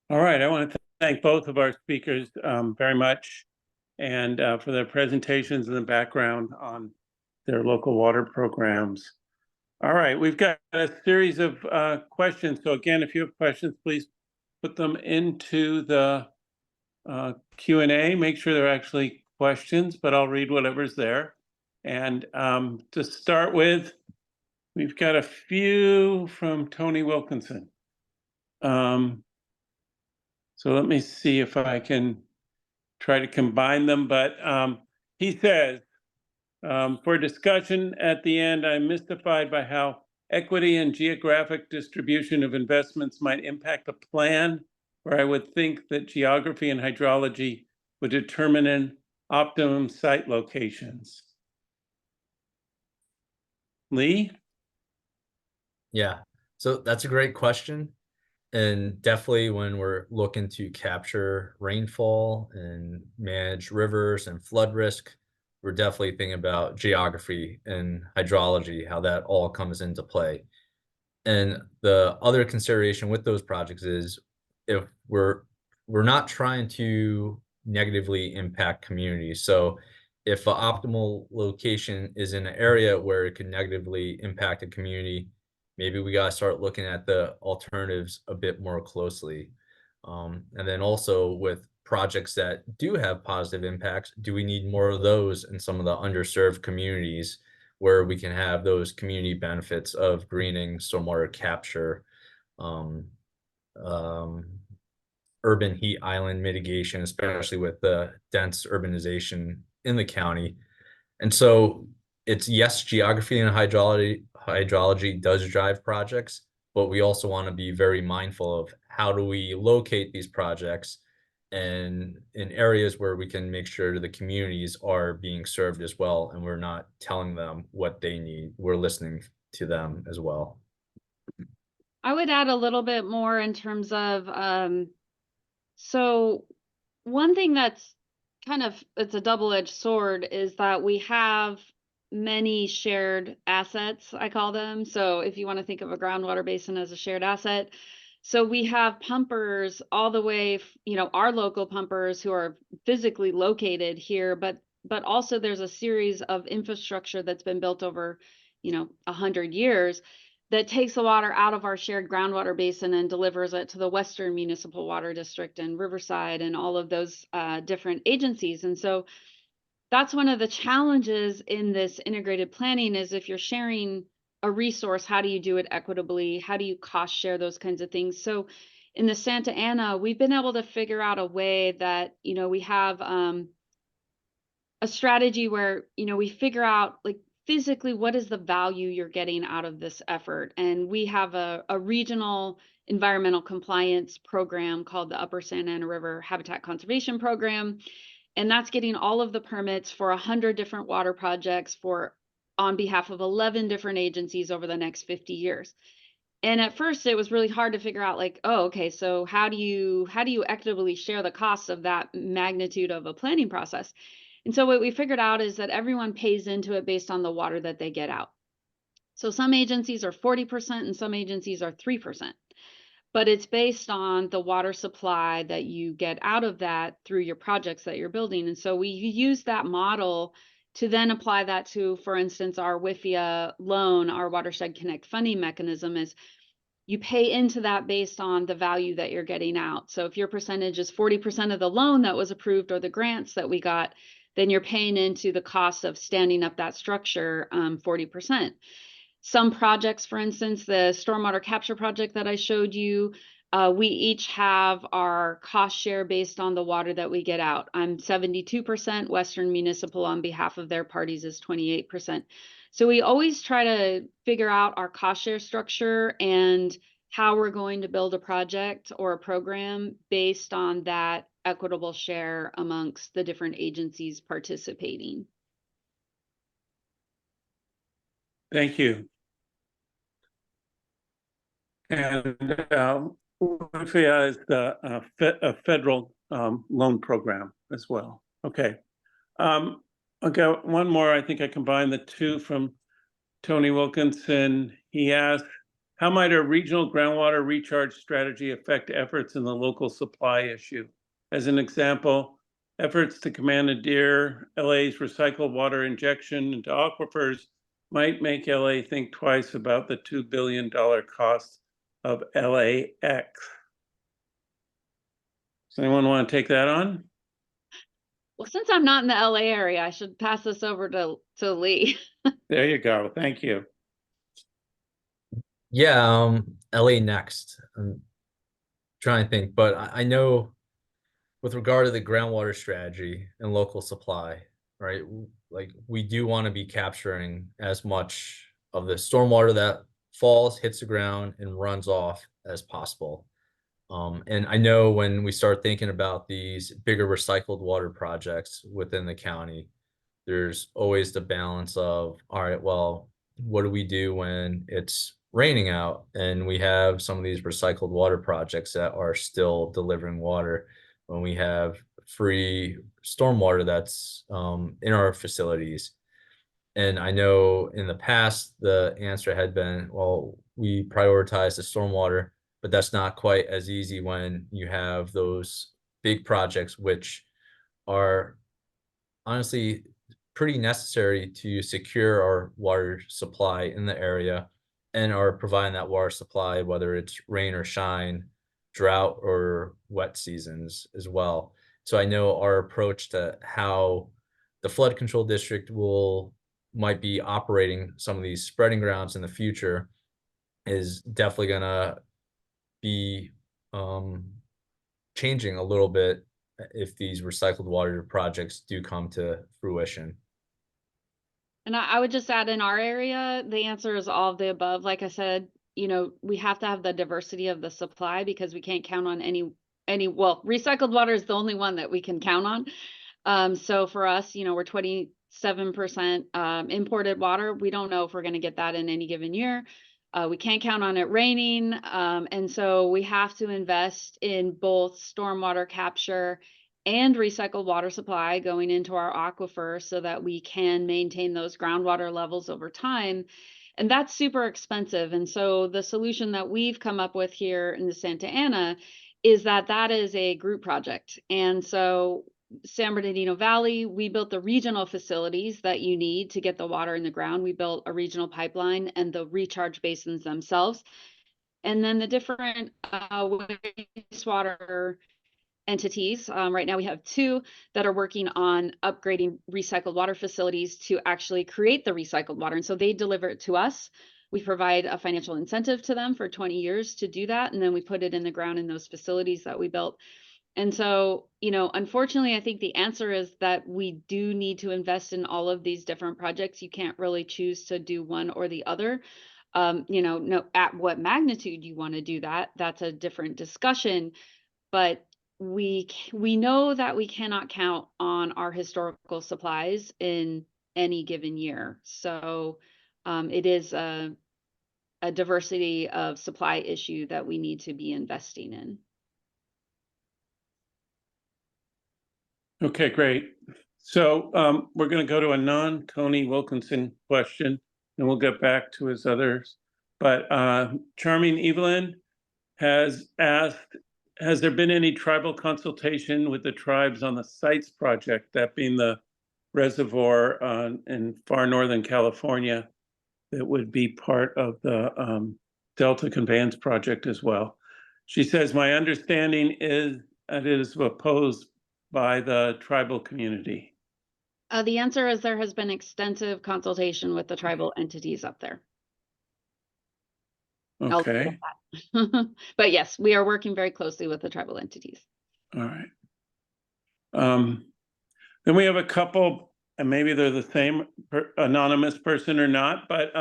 [SPEAKER 1] All right, I want to thank both of our speakers very much, and for their presentations and the background on their local water programs. All right, we've got a series of questions. So again, if you have questions, please put them into the Q&A. Make sure they're actually questions, but I'll read whatever's there. And to start with, we've got a few from Tony Wilkinson. So let me see if I can try to combine them, but he says, for discussion at the end, I'm mystified by how equity and geographic distribution of investments might impact a plan where I would think that geography and hydrology would determine an optimum site locations. Lee?
[SPEAKER 2] Yeah, so that's a great question. And definitely when we're looking to capture rainfall and manage rivers and flood risk, we're definitely thinking about geography and hydrology, how that all comes into play. And the other consideration with those projects is if we're not trying to negatively impact communities. So if an optimal location is in an area where it could negatively impact a community, maybe we got to start looking at the alternatives a bit more closely. And then also with projects that do have positive impacts, do we need more of those in some of the underserved communities where we can have those community benefits of greening, stormwater capture, urban heat island mitigation, especially with the dense urbanization in the county. And so it's, yes, geography and hydrology does drive projects, but we also want to be very mindful of how do we locate these projects and in areas where we can make sure the communities are being served as well, and we're not telling them what they need. We're listening to them as well.
[SPEAKER 3] I would add a little bit more in terms of, so one thing that's it's a double-edged sword is that we have many shared assets, I call them. So if you want to think of a groundwater basin as a shared asset, so we have pumpers all the way, our local pumpers who are physically located here, but also there's a series of infrastructure that's been built over, 100 years that takes the water out of our shared groundwater basin and delivers it to the Western Municipal Water District and Riverside and all of those different agencies. And so that's one of the challenges in this integrated planning is if you're sharing a resource, how do you do it equitably? How do you cost share those kinds of things? So in the Santa Ana, we've been able to figure out a way that, we have a strategy where, we figure out like physically what is the value you're getting out of this effort. And we have a regional environmental compliance program called the Upper Santa Ana River Habitat Conservation Program. And that's getting all of the permits for 100 different water projects on behalf of 11 different agencies over the next 50 years. And at first it was really hard to figure out like, oh, okay, so how do you equitably share the costs of that magnitude of a planning process? And so what we figured out is that everyone pays into it based on the water that they get out. So some agencies are 40% and some agencies are 3%. But it's based on the water supply that you get out of that through your projects that you're building. And so we use that model to then apply that to, for instance, our WIFIA loan, our Watershed Connect funding mechanism is you pay into that based on the value that you're getting out. So if your percentage is 40% of the loan that was approved or the grants that we got, then you're paying into the cost of standing up that structure 40%. Some projects, for instance, the stormwater capture project that I showed you, we each have our cost share based on the water that we get out. I'm 72%, Western Municipal on behalf of their parties is 28%. So we always try to figure out our cost share structure and how we're going to build a project or a program based on that equitable share amongst the different agencies participating.
[SPEAKER 1] Thank you. And WIFIA is a federal loan program as well. Okay. I'll go one more. I think I combined the two from Tony Wilkinson. He asked, how might a regional groundwater recharge strategy affect efforts in the local supply issue? As an example, efforts to commandeer LA's recycled water injection into aquifers might make LA think twice about the $2 billion cost of LAX. Does anyone want to take that on?
[SPEAKER 3] Well, since I'm not in the LA area, I should pass this over to Lee.
[SPEAKER 1] There you go. Thank you.
[SPEAKER 2] Yeah, LA next. I'm trying to think, but I know with regard to the groundwater strategy and local supply, right? Like we do want to be capturing as much of the stormwater that falls, hits the ground, and runs off as possible. And I know when we start thinking about these bigger recycled water projects within the county, there's always the balance of, all right, well, what do we do when it's raining out and we have some of these recycled water projects that are still delivering water, when we have free stormwater that's in our facilities? And I know in the past, the answer had been, well, we prioritize the stormwater, but that's not quite as easy when you have those big projects, which are honestly pretty necessary to secure our water supply in the area and are providing that water supply, whether it's rain or shine, drought or wet seasons as well. So I know our approach to how the flood control district might be operating some of these spreading grounds in the future is definitely gonna be changing a little bit if these recycled water projects do come to fruition.
[SPEAKER 3] And I would just add, in our area, the answer is all of the above. Like I said, we have to have the diversity of the supply because we can't count on well, recycled water is the only one that we can count on. So for us, we're 27% imported water. We don't know if we're going to get that in any given year. We can't count on it raining. And so we have to invest in both stormwater capture and recycled water supply going into our aquifer so that we can maintain those groundwater levels over time. And that's super expensive. And so the solution that we've come up with here in the Santa Ana is that is a group project. And so San Bernardino Valley, we built the regional facilities that you need to get the water in the ground. We built a regional pipeline and the recharge basins themselves. And then the different wastewater entities. Right now we have 2 that are working on upgrading recycled water facilities to actually create the recycled water. And so they deliver it to us. we provide a financial incentive to them for 20 years to do that. And then we put it in the ground in those facilities that we built. And so, unfortunately, I think the answer is that we do need to invest in all of these different projects. You can't really choose to do one or the other. No, at what magnitude you want to do that, that's a different discussion. But we know that we cannot count on our historical supplies in any given year. So it is a diversity of supply issue that we need to be investing in.
[SPEAKER 1] Okay, great. So we're going to go to a non-Tony Wilkinson question, and we'll get back to his others. But Charming Evelyn has asked, has there been any tribal consultation with the tribes on the SITES project, that being the reservoir in far northern California that would be part of the Delta Conveyance Project as well? She says, my understanding is that it is opposed by the tribal community.
[SPEAKER 3] The answer is there has been extensive consultation with the tribal entities up there. I'll leave it
[SPEAKER 1] Okay,
[SPEAKER 3] at that. But yes, we are working very closely with the tribal entities.
[SPEAKER 1] all right. Then we have a couple, and maybe they're the same anonymous person or not, but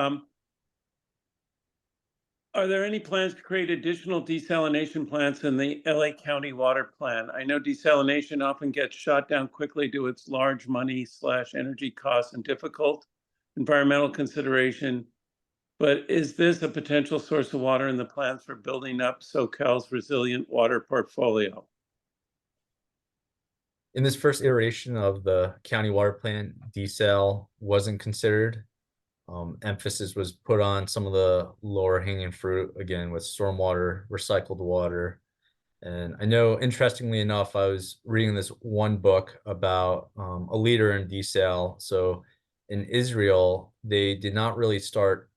[SPEAKER 1] are there any plans to create additional desalination plants in the LA County water plan? I know desalination often gets shot down quickly due to its large money / energy costs and difficult environmental consideration. But is this a potential source of water in the plans for building up SoCal's resilient water portfolio?
[SPEAKER 2] In this first iteration of the county water plan, desal wasn't considered. Emphasis was put on some of the lower hanging fruit, again, with stormwater, recycled water. And I know, interestingly enough, I was reading this one book about a leader in desal. So in Israel, they did not really start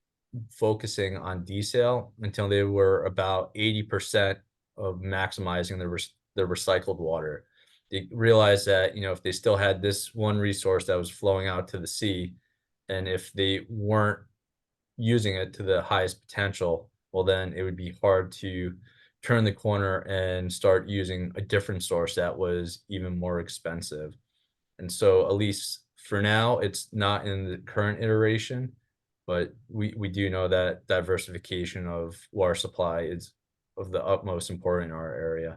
[SPEAKER 2] focusing on desal until they were about 80% of maximizing their recycled water. They realized that, if they still had this one resource that was flowing out to the sea, and if they weren't using it to the highest potential, well, then it would be hard to turn the corner and start using a different source that was even more expensive. And so, at least for now, it's not in the current iteration, but we do know that diversification of water supply is of the utmost importance in our area.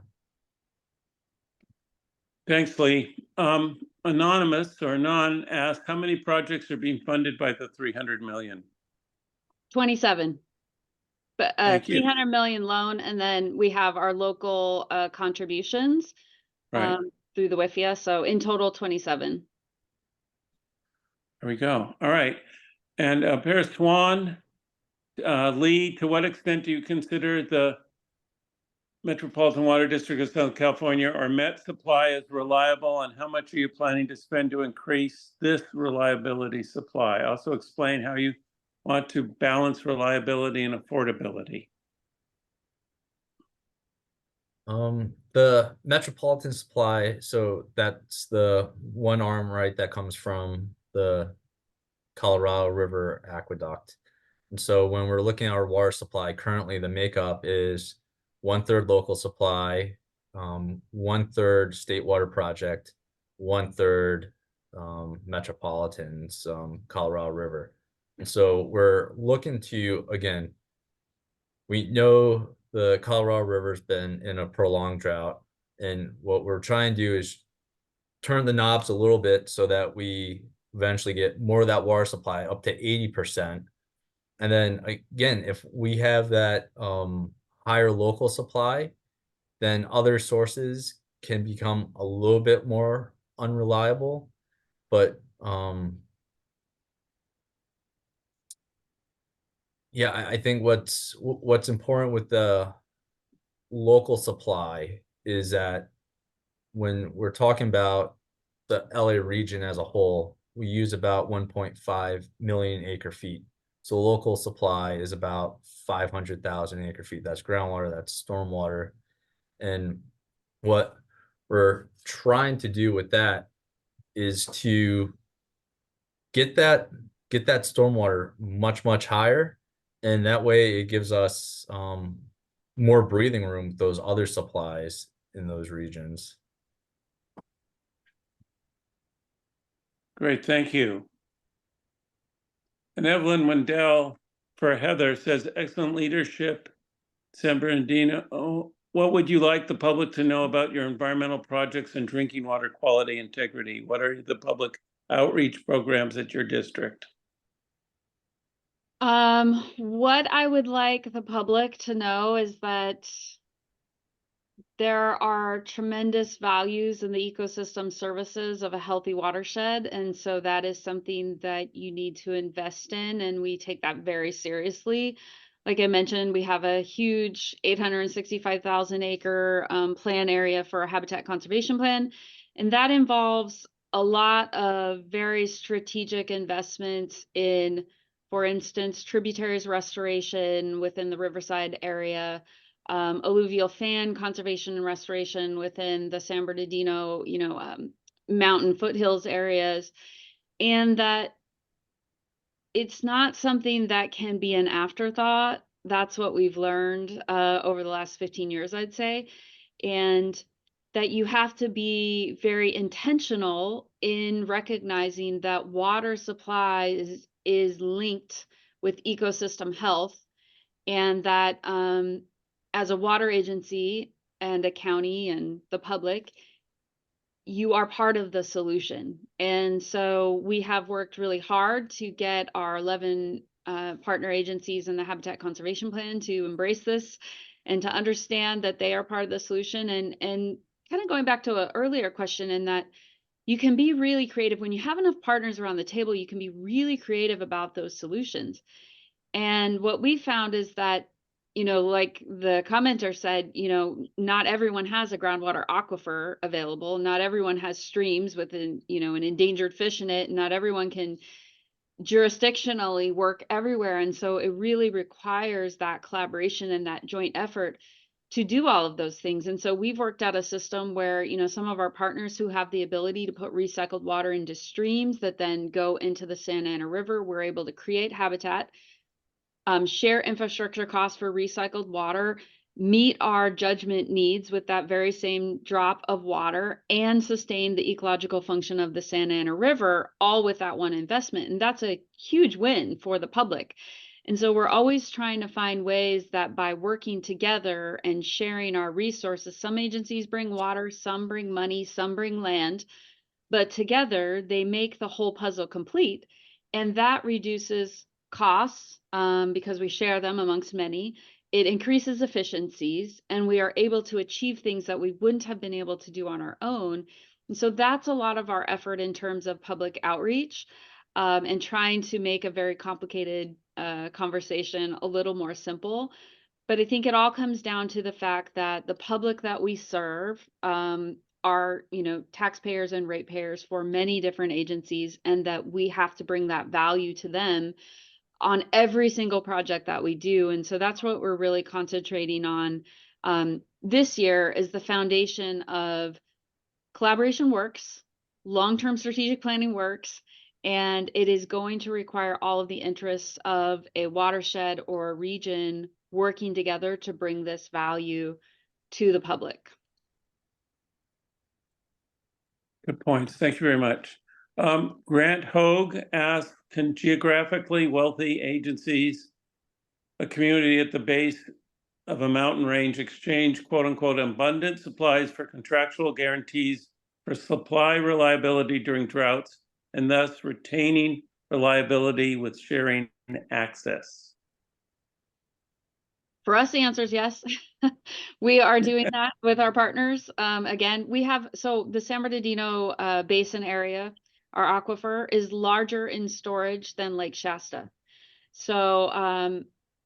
[SPEAKER 1] Thanks, Lee. Anonymous or non asked, how many projects are being funded by the 300 million?
[SPEAKER 3] 27. But
[SPEAKER 1] Thank you.
[SPEAKER 3] 300 million loan, and then we have our local contributions
[SPEAKER 1] Right,
[SPEAKER 3] through the WIFIA. So in total, 27.
[SPEAKER 1] there we go. All right. And Paris Swan, Lee, to what extent do you consider the Metropolitan Water District of Southern California or MET supply as reliable, and how much are you planning to spend to increase this reliability supply? Also explain how you want to balance reliability and affordability.
[SPEAKER 2] The Metropolitan supply, so that's the one arm, right, that comes from the Colorado River Aqueduct. And so when we're looking at our water supply, currently the makeup is 1/3 local supply, 1/3 state water project, 1/3 Metropolitan's Colorado River. And so we're looking to, again, we know the Colorado River's been in a prolonged drought, and what we're trying to do is turn the knobs a little bit so that we eventually get more of that water supply up to 80%. And then again, if we have that higher local supply, then other sources can become a little bit more unreliable. But yeah, I think what's important with the local supply is that when we're talking about the LA region as a whole, we use about 1.5 million acre feet. So local supply is about 500,000 acre feet. That's groundwater, that's stormwater. And what we're trying to do with that is to get that stormwater much higher And that way it gives us more breathing room with those other supplies in those regions.
[SPEAKER 1] Great, thank you. And Evelyn Wendell for Heather says, excellent leadership, San Bernardino. Oh, what would you like the public to know about your environmental projects and drinking water quality integrity? What are the public outreach programs at your district?
[SPEAKER 3] What I would like the public to know is that there are tremendous values in the ecosystem services of a healthy watershed. And so that is something that you need to invest in. And we take that very seriously. Like I mentioned, we have a huge 865,000 acre plan area for a habitat conservation plan. And that involves a lot of very strategic investments in, for instance, tributaries restoration within the Riverside area, alluvial fan conservation and restoration within the San Bernardino, mountain foothills areas, and that it's not something that can be an afterthought. That's what we've learned over the last 15 years, I'd say, and that you have to be very intentional in recognizing that water supply is linked with ecosystem health, and that as a water agency and a county and the public, you are part of the solution. And so we have worked really hard to get our 11 partner agencies in the Habitat Conservation Plan to embrace this and to understand that they are part of the solution. And kind of going back to an earlier question, in that you can be really creative when you have enough partners around the table. You can be really creative about those solutions. And what we found is that, like the commenter said, not everyone has a groundwater aquifer available. Not everyone has streams with an endangered fish in it. Not everyone can jurisdictionally work everywhere. And so it really requires that collaboration and that joint effort to do all of those things. And so we've worked out a system where, some of our partners who have the ability to put recycled water into streams that then go into the Santa Ana River, we're able to create habitat, share infrastructure costs for recycled water, meet our judgment needs with that very same drop of water, and sustain the ecological function of the Santa Ana River, all with that one investment. And that's a huge win for the public. And so we're always trying to find ways that by working together and sharing our resources, some agencies bring water, some bring money, some bring land, but together they make the whole puzzle complete. And that reduces costs because we share them amongst many. It increases efficiencies, and we are able to achieve things that we wouldn't have been able to do on our own. And so that's a lot of our effort in terms of public outreach and trying to make a very complicated conversation a little more simple. But I think it all comes down to the fact that the public that we serve are, taxpayers and ratepayers for many different agencies, and that we have to bring that value to them on every single project that we do. And so that's what we're really concentrating on this year, is the foundation of collaboration works, long-term strategic planning works, and it is going to require all of the interests of a watershed or a region working together to bring this value to the public.
[SPEAKER 1] Good points. Thank you very much. Grant Hogue asked, can geographically wealthy agencies, a community at the base of a mountain range, exchange quote unquote abundant supplies for contractual guarantees for supply reliability during droughts, and thus retaining reliability with sharing access?
[SPEAKER 3] For us, the answer is yes. We are doing that with our partners. Again, we have, so the San Bernardino Basin area, our aquifer, is larger in storage than Lake Shasta. So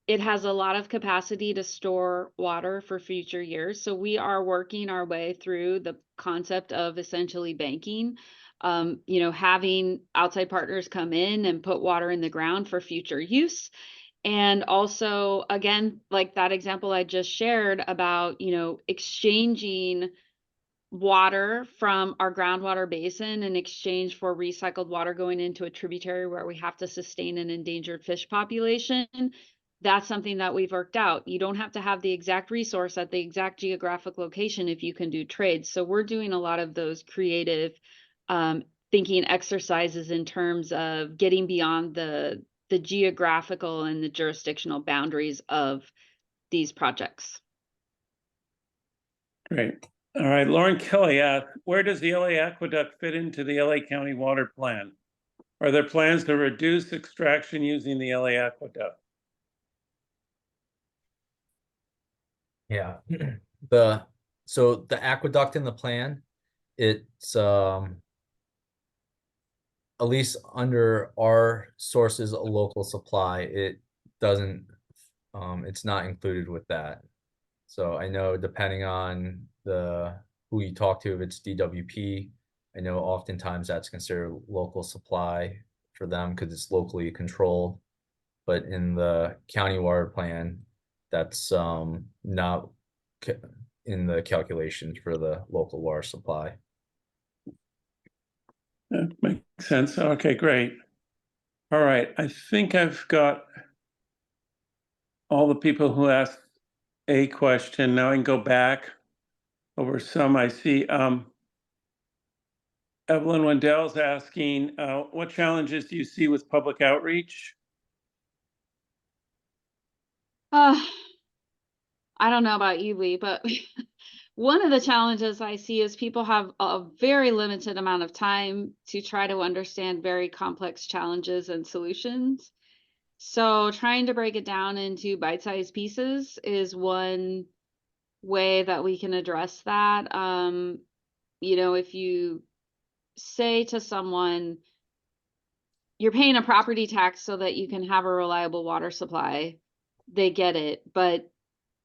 [SPEAKER 3] it has a lot of capacity to store water for future years. So we are working our way through the concept of essentially banking, having outside partners come in and put water in the ground for future use. And also, again, like that example I just shared about, exchanging water from our groundwater basin in exchange for recycled water going into a tributary where we have to sustain an endangered fish population. that's something that we've worked out. You don't have to have the exact resource at the exact geographic location if you can do trades. So we're doing a lot of those creative thinking exercises in terms of getting beyond the geographical and the jurisdictional boundaries of these projects.
[SPEAKER 1] Great. All right, Lauren Kelly asked, where does the LA Aqueduct fit into the LA County Water Plan? Are there plans to reduce extraction using the LA Aqueduct?
[SPEAKER 2] Yeah. So the aqueduct in the plan, it's at least under our sources of local supply, it doesn't it's not included with that. So I know depending on who you talk to, if it's DWP, I know oftentimes that's considered local supply for them because it's locally controlled. But in the county water plan, that's not in the calculations for the local water supply.
[SPEAKER 1] That makes sense. Okay, great. All right, I think I've got all the people who asked a question. Now I can go back over some. I see Evelyn Wendell's asking, what challenges do you see with public outreach?
[SPEAKER 3] I don't know about you, Lee, but one of the challenges I see is people have a very limited amount of time to try to understand very complex challenges and solutions. So trying to break it down into bite-sized pieces is one way that we can address that. You know, if you say to someone, you're paying a property tax so that you can have a reliable water supply, they get it. But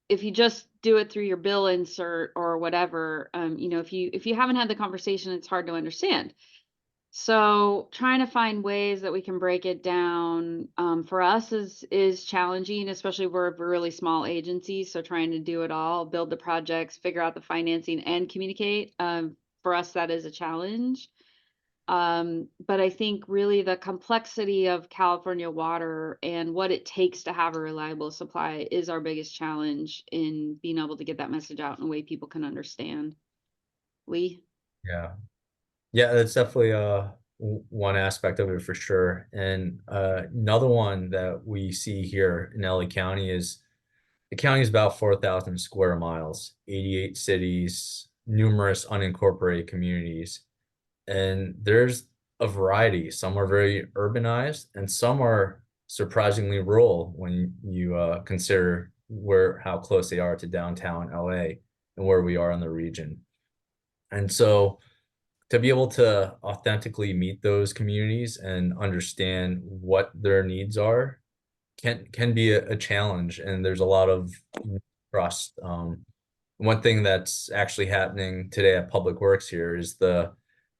[SPEAKER 3] if you just do it through your bill insert or whatever, you know, if you haven't had the conversation, it's hard to understand. So trying to find ways that we can break it down for us is challenging, especially we're a really small agency. So trying to do it all, build the projects, figure out the financing, and communicate. For us, that is a challenge. But I think really the complexity of California water and what it takes to have a reliable supply is our biggest challenge in being able to get that message out in a way people can understand. Lee?
[SPEAKER 2] Yeah, that's definitely one aspect of it for sure. And another one that we see here in LA County is the county is about 4,000 square miles, 88 cities, numerous unincorporated communities. And there's a variety. Some are very urbanized and some are surprisingly rural when you consider how close they are to downtown LA and where we are in the region. And so to be able to authentically meet those communities and understand what their needs are can be a challenge, and there's a lot of trust. One thing that's actually happening today at Public Works here is the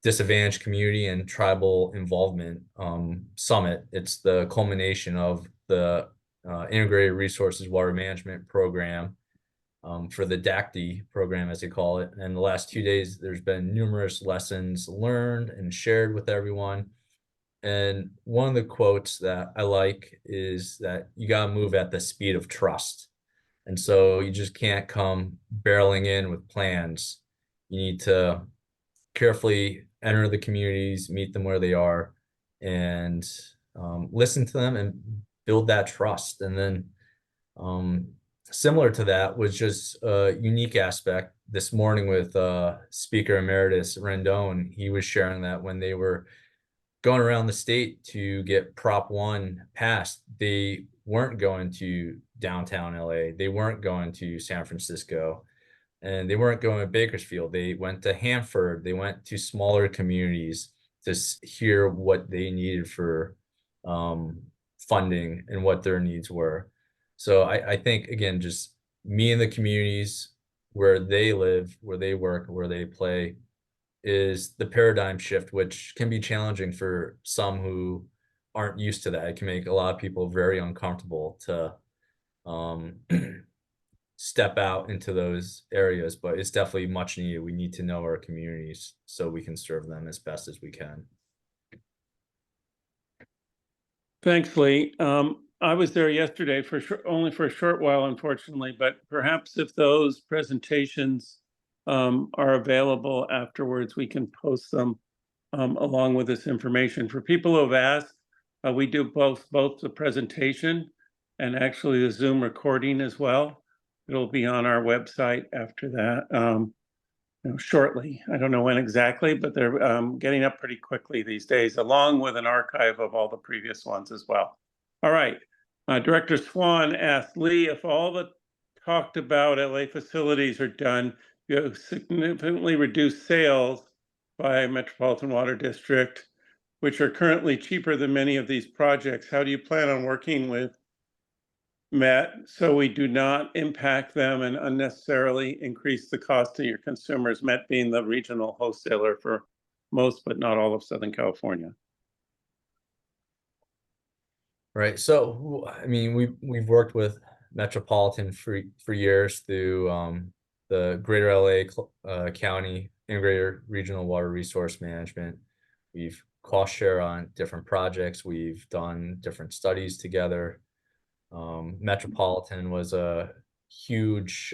[SPEAKER 2] Disadvantaged Community and Tribal Involvement Summit. It's the culmination of the Integrated Resources Water Management Program for the DACD program, as they call it. And the last 2 days, there's been numerous lessons learned and shared with everyone. And one of the quotes that I like is that you got to move at the speed of trust. And so you just can't come barreling in with plans. You need to carefully enter the communities, meet them where they are, and listen to them and build that trust. And then similar to that was just a unique aspect this morning with Speaker Emeritus Rendon. He was sharing that when they were going around the state to get Prop 1 passed, they weren't going to downtown LA, they weren't going to San Francisco, and they weren't going to Bakersfield. They went to Hanford, they went to smaller communities to hear what they needed for funding and what their needs were. So I think, again, just me in the communities where they live, where they work, where they play is the paradigm shift, which can be challenging for some who aren't used to that. It can make a lot of people very uncomfortable to step out into those areas, but it's definitely much needed. We need to know our communities so we can serve them as best as we can.
[SPEAKER 1] Thanks, Lee. I was there yesterday for sure, only for a short while, unfortunately, but perhaps if those presentations are available afterwards, we can post them along with this information. For people who have asked, we do both the presentation and actually the Zoom recording as well. It'll be on our website after that, shortly. I don't know when exactly, but they're getting up pretty quickly these days, along with an archive of all the previous ones as well. All right. Director Swan asked Lee if all the talked about LA facilities are done, you have significantly reduced sales by Metropolitan Water District, which are currently cheaper than many of these projects. How do you plan on working with Met so we do not impact them and unnecessarily increase the cost to your consumers? Met being the regional wholesaler for most, but not all of Southern California.
[SPEAKER 2] Right. So, I mean, we've worked with Metropolitan for years through the Greater LA County Integrated Regional Water Resource Management. We've cost share on different projects. We've done different studies together. Metropolitan was a huge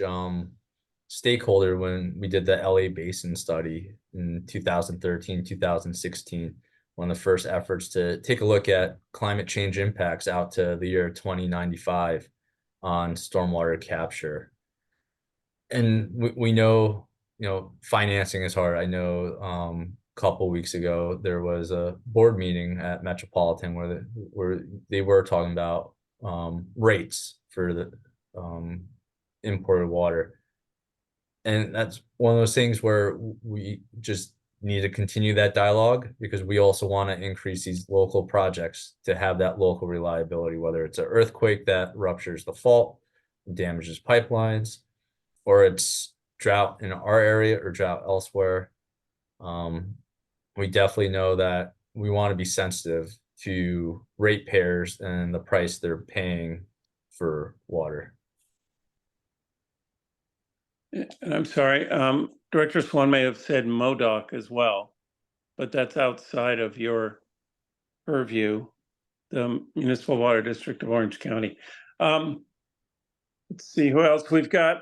[SPEAKER 2] stakeholder when we did the LA Basin study in 2013, 2016. One of the first efforts to take a look at climate change impacts out to the year 2095 on stormwater capture. And we know, financing is hard. I know a couple weeks ago, there was a board meeting at Metropolitan where they were talking about rates for the imported water. And that's one of those things where we just need to continue that dialogue, because we also want to increase these local projects to have that local reliability, whether it's an earthquake that ruptures the fault, damages pipelines, or it's drought in our area or drought elsewhere. We definitely know that we want to be sensitive to ratepayers and the price they're paying for water.
[SPEAKER 1] And I'm sorry, Director Swan may have said MODOC as well, but that's outside of your purview, the Municipal Water District of Orange County. Let's see who else we've got.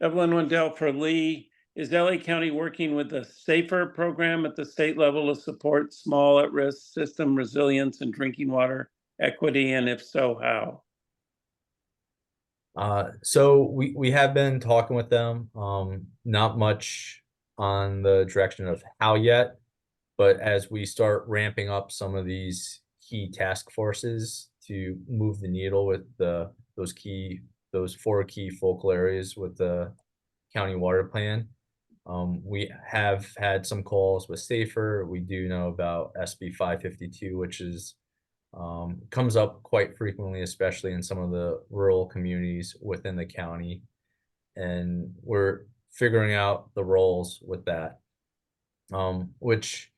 [SPEAKER 1] Evelyn Wendell for Lee. Is LA County working with the SAFER program at the state level to support small at-risk system resilience and drinking water equity? And if so, how?
[SPEAKER 2] So we have been talking with them, not much on the direction of how yet, but as we start ramping up some of these key task forces to move the needle with those 4 key focal areas with the county water plan. We have had some calls with SAFER. We do know about SB 552, which is comes up quite frequently, especially in some of the rural communities within the county. And we're figuring out the roles with that, which,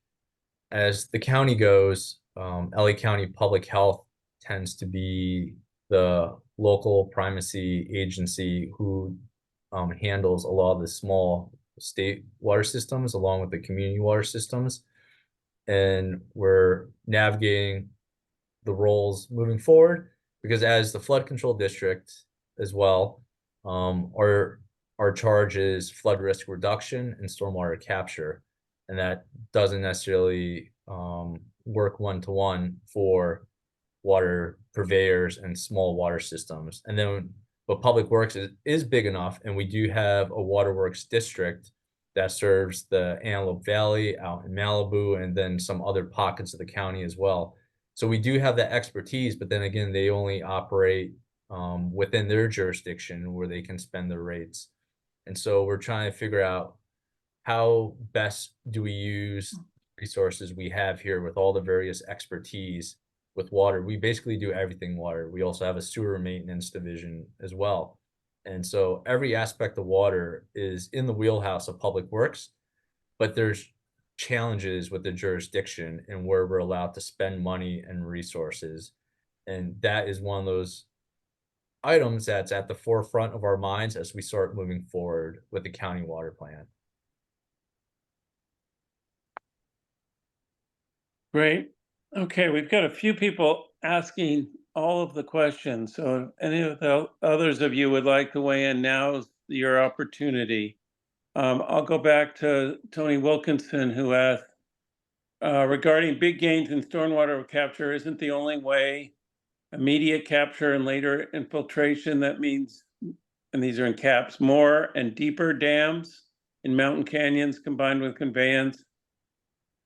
[SPEAKER 2] as the county goes, LA County Public Health tends to be the local primacy agency who handles a lot of the small state water systems along with the community water systems. And we're navigating the roles moving forward, because as the flood control district as well, our charge is flood risk reduction and stormwater capture, and that doesn't necessarily work one-to-one for water purveyors and small water systems. And then, but Public Works is big enough, and we do have a waterworks district that serves the Antelope Valley out in Malibu, and then some other pockets of the county as well. So we do have that expertise, but then again, they only operate within their jurisdiction where they can spend their rates. And so we're trying to figure out how best do we use resources we have here with all the various expertise with water. We basically do everything water. We also have a sewer maintenance division as well. And so every aspect of water is in the wheelhouse of Public Works, but there's challenges with the jurisdiction and where we're allowed to spend money and resources. And that is one of those items that's at the forefront of our minds as we start moving forward with the county water plan.
[SPEAKER 1] Great. Okay, we've got a few people asking all of the questions. So if any of the others of you would like to weigh in, now's your opportunity. I'll go back to Tony Wilkinson, who asked, regarding big gains in stormwater capture, isn't the only way immediate capture and later infiltration? That means, and these are in caps, more and deeper dams in mountain canyons combined with conveyance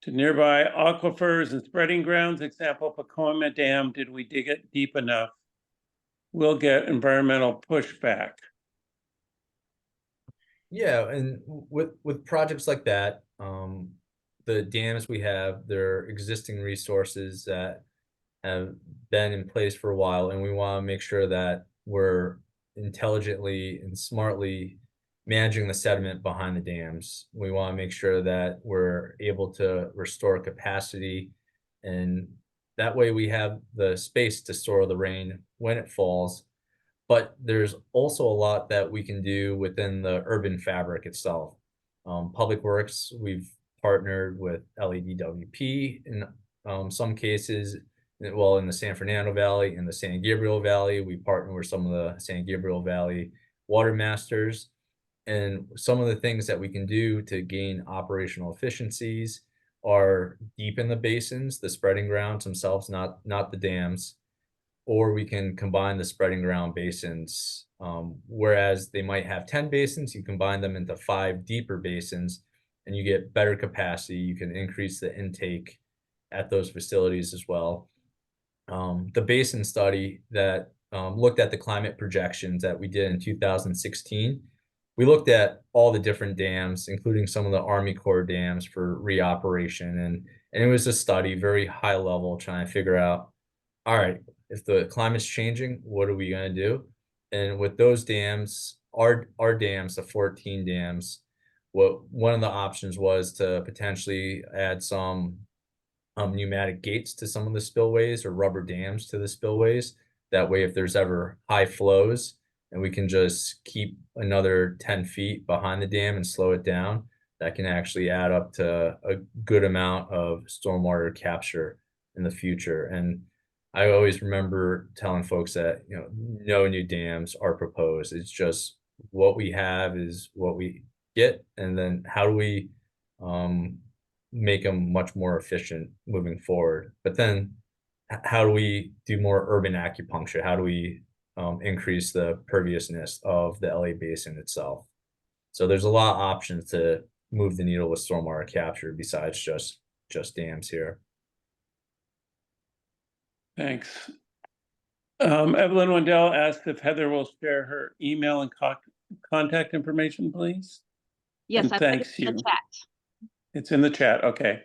[SPEAKER 1] to nearby aquifers and spreading grounds. Example, Pacoima Dam, did we dig it deep enough? We'll get environmental pushback.
[SPEAKER 2] Yeah, and with projects like that, the dams we have, they're existing resources that have been in place for a while, and we want to make sure that we're intelligently and smartly managing the sediment behind the dams. We want to make sure that we're able to restore capacity, and that way we have the space to store the rain when it falls. But there's also a lot that we can do within the urban fabric itself. Public Works, we've partnered with LADWP in some cases. Well, in the San Fernando Valley, in the San Gabriel Valley, we partner with some of the San Gabriel Valley water masters. And some of the things that we can do to gain operational efficiencies are deepen the basins, the spreading grounds themselves, not the dams, or we can combine the spreading ground basins. Whereas they might have 10 basins, you combine them into 5 deeper basins and you get better capacity. You can increase the intake at those facilities as well. The basin study that looked at the climate projections that we did in 2016, we looked at all the different dams, including some of the Army Corps dams for reoperation. And it was a study, very high level, trying to figure out, all right, if the climate's changing, what are we going to do? And with those dams, our dams, the 14 dams, one of the options was to potentially add some pneumatic gates to some of the spillways or rubber dams to the spillways. That way, if there's ever high flows and we can just keep another 10 feet behind the dam and slow it down, that can actually add up to a good amount of stormwater capture in the future. And I always remember telling folks that, no new dams are proposed. It's just what we have is what we get. And then how do we make them much more efficient moving forward? But then how do we do more urban acupuncture? How do we increase the perviousness of the LA basin itself? So there's a lot of options to move the needle with stormwater capture besides just dams here.
[SPEAKER 1] Thanks. Evelyn Wendell asked if Heather will share her email and contact information, please.
[SPEAKER 3] Yes,
[SPEAKER 1] And
[SPEAKER 3] I put it
[SPEAKER 1] thanks
[SPEAKER 3] in the
[SPEAKER 1] you.
[SPEAKER 3] chat.
[SPEAKER 1] It's in the chat. Okay.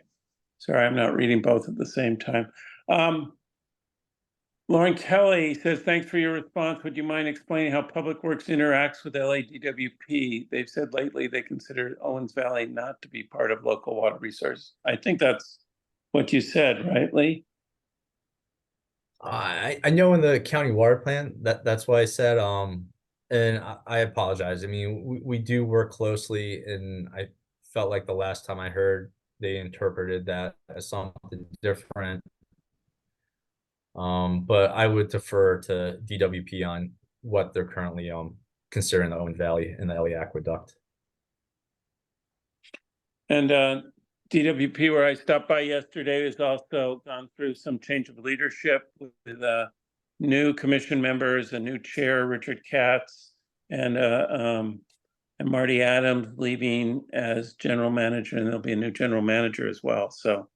[SPEAKER 1] Sorry, I'm not reading both at the same time. Lauren Kelly says, thanks for your response. Would you mind explaining how Public Works interacts with LADWP? They've said lately they consider Owens Valley not to be part of local water resources. I think that's what you said, right, Lee?
[SPEAKER 2] I know in the county water plan that's why I said, and I apologize. I mean, we do work closely, and I felt like the last time I heard they interpreted that as something different. But I would defer to DWP on what they're currently considering the Owen Valley and the LA Aqueduct.
[SPEAKER 1] And DWP, where I stopped by yesterday, has also gone through some change of leadership with new commission members, a new chair, Richard Katz, and Marty Adams leaving as general manager, and there'll be a new general manager as well. So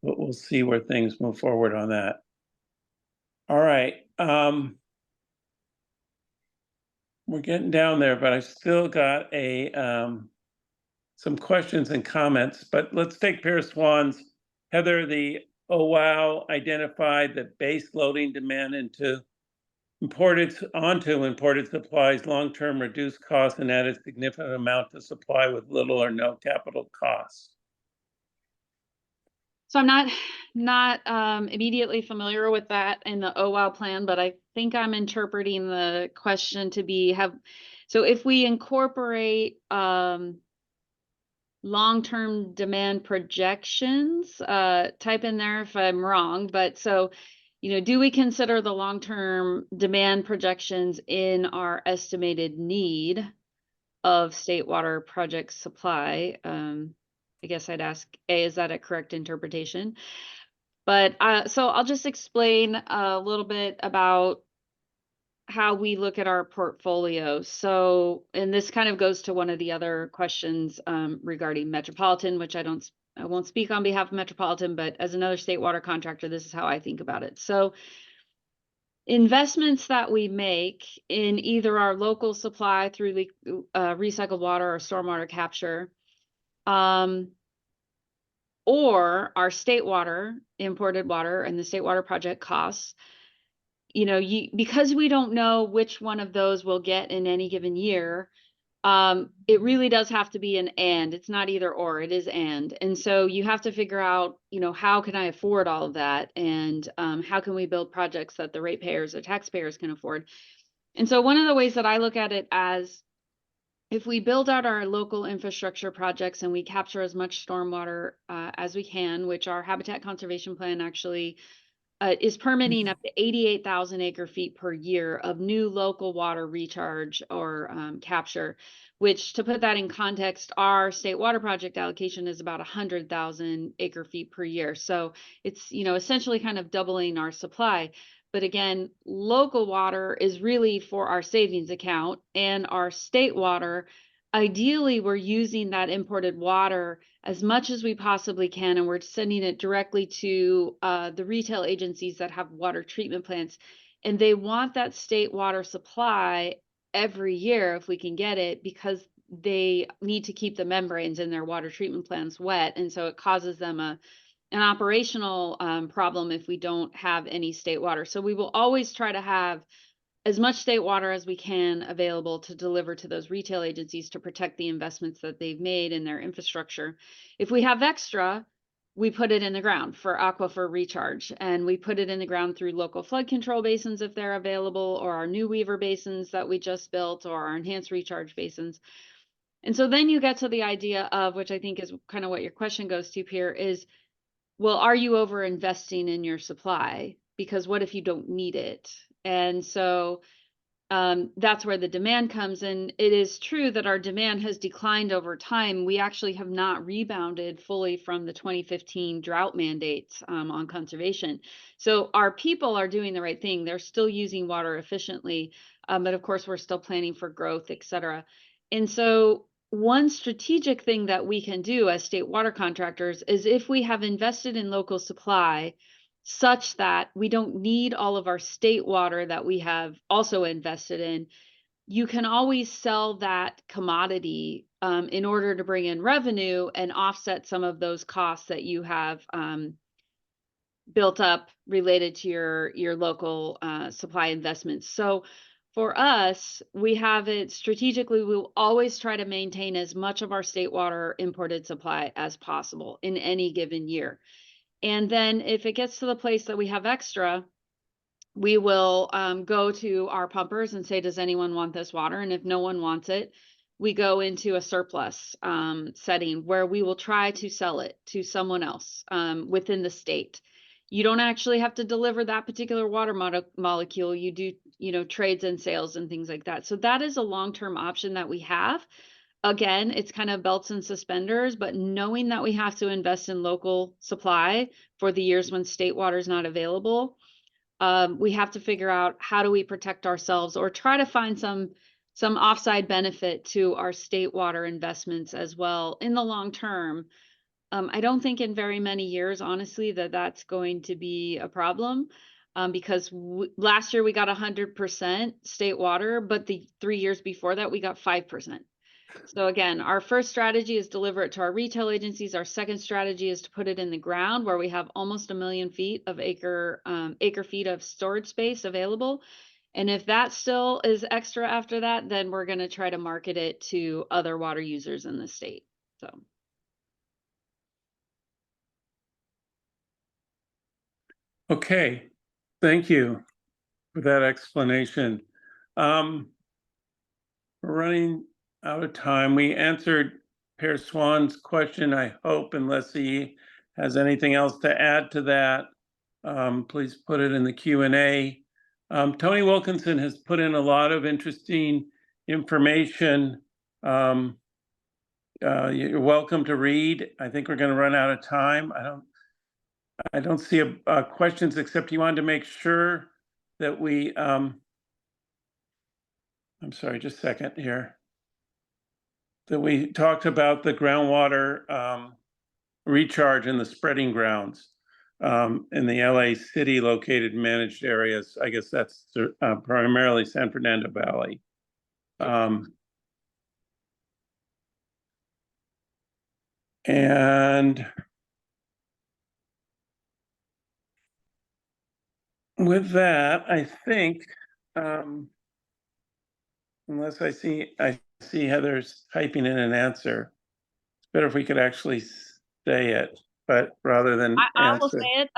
[SPEAKER 1] we'll see where things move forward on that. All right. We're getting down there, but I've still got some questions and comments, but let's take Pierce Swan's. Heather, the OWOW identified that base loading demand onto imported supplies, long-term reduced costs, and added significant amount to supply with little or no capital costs.
[SPEAKER 3] So I'm not immediately familiar with that in the OWOW plan, but I think I'm interpreting the question to be so if we incorporate long-term demand projections, type in there if I'm wrong, but so do we consider the long-term demand projections in our estimated need of state water project supply? I guess I'd ask A, is that a correct interpretation? But so I'll just explain a little bit about how we look at our portfolio. So, and this kind of goes to one of the other questions regarding Metropolitan, which I won't speak on behalf of Metropolitan, but as another state water contractor, this is how I think about it. So investments that we make in either our local supply through recycled water or stormwater capture, or our state water, imported water, and the state water project costs, because we don't know which one of those we'll get in any given year, it really does have to be an and. It's not either or, it is and. And so you have to figure out, how can I afford all of that? And how can we build projects that the ratepayers or taxpayers can afford? And so one of the ways that I look at it as, if we build out our local infrastructure projects and we capture as much stormwater as we can, which our habitat conservation plan actually is permitting up to 88,000 acre feet per year of new local water recharge or capture, which, to put that in context, our state water project allocation is about 100,000 acre feet per year. So it's, essentially kind of doubling our supply. But again, local water is really for our savings account, and our state water, ideally, we're using that imported water as much as we possibly can, and we're sending it directly to the retail agencies that have water treatment plants. And they want that state water supply every year if we can get it, because they need to keep the membranes in their water treatment plants wet. And so it causes them an operational problem if we don't have any state water. So we will always try to have as much state water as we can available to deliver to those retail agencies to protect the investments that they've made in their infrastructure. If we have extra, we put it in the ground for aquifer recharge, and we put it in the ground through local flood control basins if they're available, or our new Weaver basins that we just built, or our enhanced recharge basins. And so then you get to the idea of, which I think is kind of what your question goes to, Pierre, is, well, are you over investing in your supply? Because what if you don't need it? And so that's where the demand comes in. It is true that our demand has declined over time. We actually have not rebounded fully from the 2015 drought mandates on conservation. So our people are doing the right thing. They're still using water efficiently, but of course we're still planning for growth, et cetera. And so one strategic thing that we can do as state water contractors is, if we have invested in local supply such that we don't need all of our state water that we have also invested in, you can always sell that commodity in order to bring in revenue and offset some of those costs that you have built up related to your local supply investments. So for us, we have it strategically. We'll always try to maintain as much of our state water imported supply as possible in any given year. And then if it gets to the place that we have extra, we will go to our pumpers and say, does anyone want this water? And if no one wants it, we go into a surplus setting where we will try to sell it to someone else within the state. You don't actually have to deliver that particular water molecule. You do, trades and sales and things like that. So that is a long-term option that we have. Again, it's kind of belts and suspenders, but knowing that we have to invest in local supply for the years when state water is not available, we have to figure out, how do we protect ourselves or try to find some offside benefit to our state water investments as well in the long term. I don't think in very many years, honestly, that's going to be a problem. Because last year we got 100% state water, but the 3 years before that we got 5%. So again, our first strategy is deliver it to our retail agencies. Our second strategy is to put it in the ground where we have almost 1 million feet of acre feet of storage space available. And if that still is extra after that, then we're going to try to market it to other water users in the state. So.
[SPEAKER 1] Okay, thank you for that explanation. We're running out of time. We answered Per Swan's question, I hope, unless he has anything else to add to that. please put it in the Q&A. Tony Wilkinson has put in a lot of interesting information. You're welcome to read. I think we're going to run out of time. I don't see questions, except you wanted to make sure that we, I'm sorry, just a second here. That we talked about the groundwater recharge in the spreading grounds in the LA City located managed areas. I guess that's primarily San Fernando Valley. And with that, I think, unless I see Heather's typing in an answer, it's better if we could actually say it, but rather than
[SPEAKER 3] I will
[SPEAKER 1] answer.
[SPEAKER 3] say it.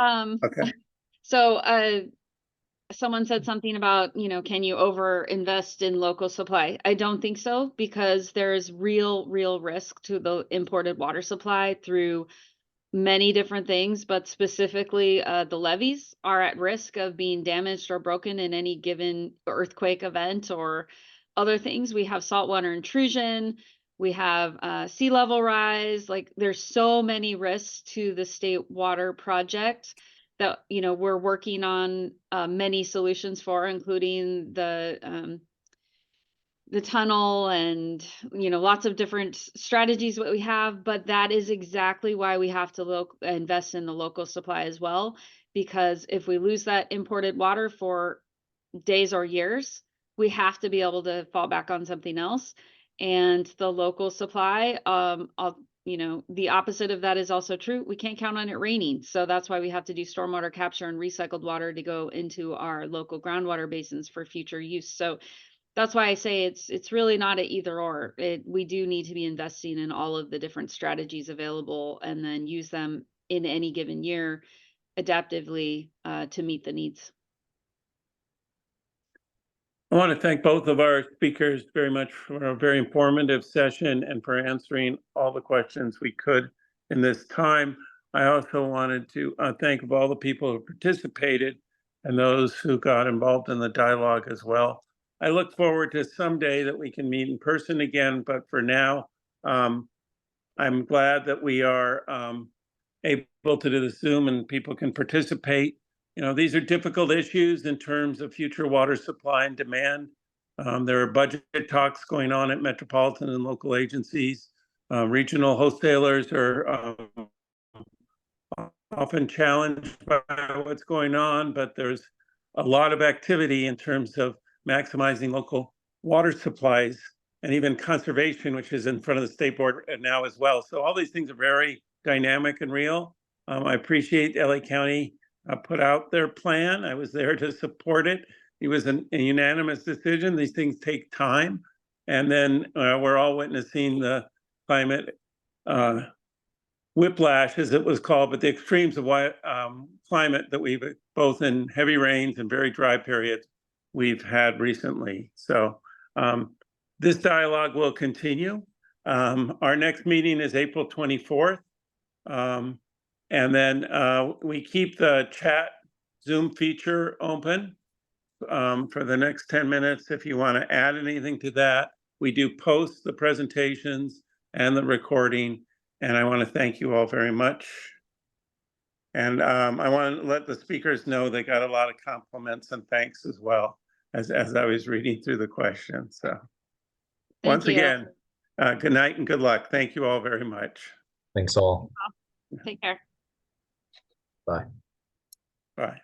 [SPEAKER 1] Okay.
[SPEAKER 3] So someone said something about, can you over invest in local supply? I don't think so, because there's real risk to the imported water supply through many different things, but specifically the levees are at risk of being damaged or broken in any given earthquake event or other things. We have saltwater intrusion, we have sea level rise. Like, there's so many risks to the state water project that we're working on many solutions for, including the tunnel and lots of different strategies what we have. But that is exactly why we have to invest in the local supply as well, because if we lose that imported water for days or years, we have to be able to fall back on something else. And the local supply, the opposite of that is also true. We can't count on it raining. So that's why we have to do stormwater capture and recycled water to go into our local groundwater basins for future use. So that's why I say it's really not an either or. We do need to be investing in all of the different strategies available and then use them in any given year adaptively to meet the needs.
[SPEAKER 1] I want to thank both of our speakers very much for a very informative session and for answering all the questions we could in this time. I also wanted to thank all the people who participated and those who got involved in the dialogue as well. I look forward to someday that we can meet in person again, but for now, I'm glad that we are able to do the Zoom and people can participate. These are difficult issues in terms of future water supply and demand. There are budget talks going on at metropolitan and local agencies. Regional wholesalers are often challenged by what's going on, but there's a lot of activity in terms of maximizing local water supplies and even conservation, which is in front of the state board now as well. So all these things are very dynamic and real. I appreciate LA County put out their plan. I was there to support it. It was a unanimous decision. These things take time. And then we're all witnessing the climate whiplash, as it was called, but the extremes of climate that we've, both in heavy rains and very dry periods, we've had recently. So this dialogue will continue. Our next meeting is April 24th. And then we keep the chat Zoom feature open for the next 10 minutes. If you want to add anything to that, we do post the presentations and the recording. And I want to thank you all very much. And I want to let the speakers know they got a lot of compliments and thanks as well as I was reading through the questions. So once again, good night and good luck. Thank you all very much.
[SPEAKER 2] Thanks all.
[SPEAKER 3] Take care.
[SPEAKER 2] Bye.
[SPEAKER 1] Bye.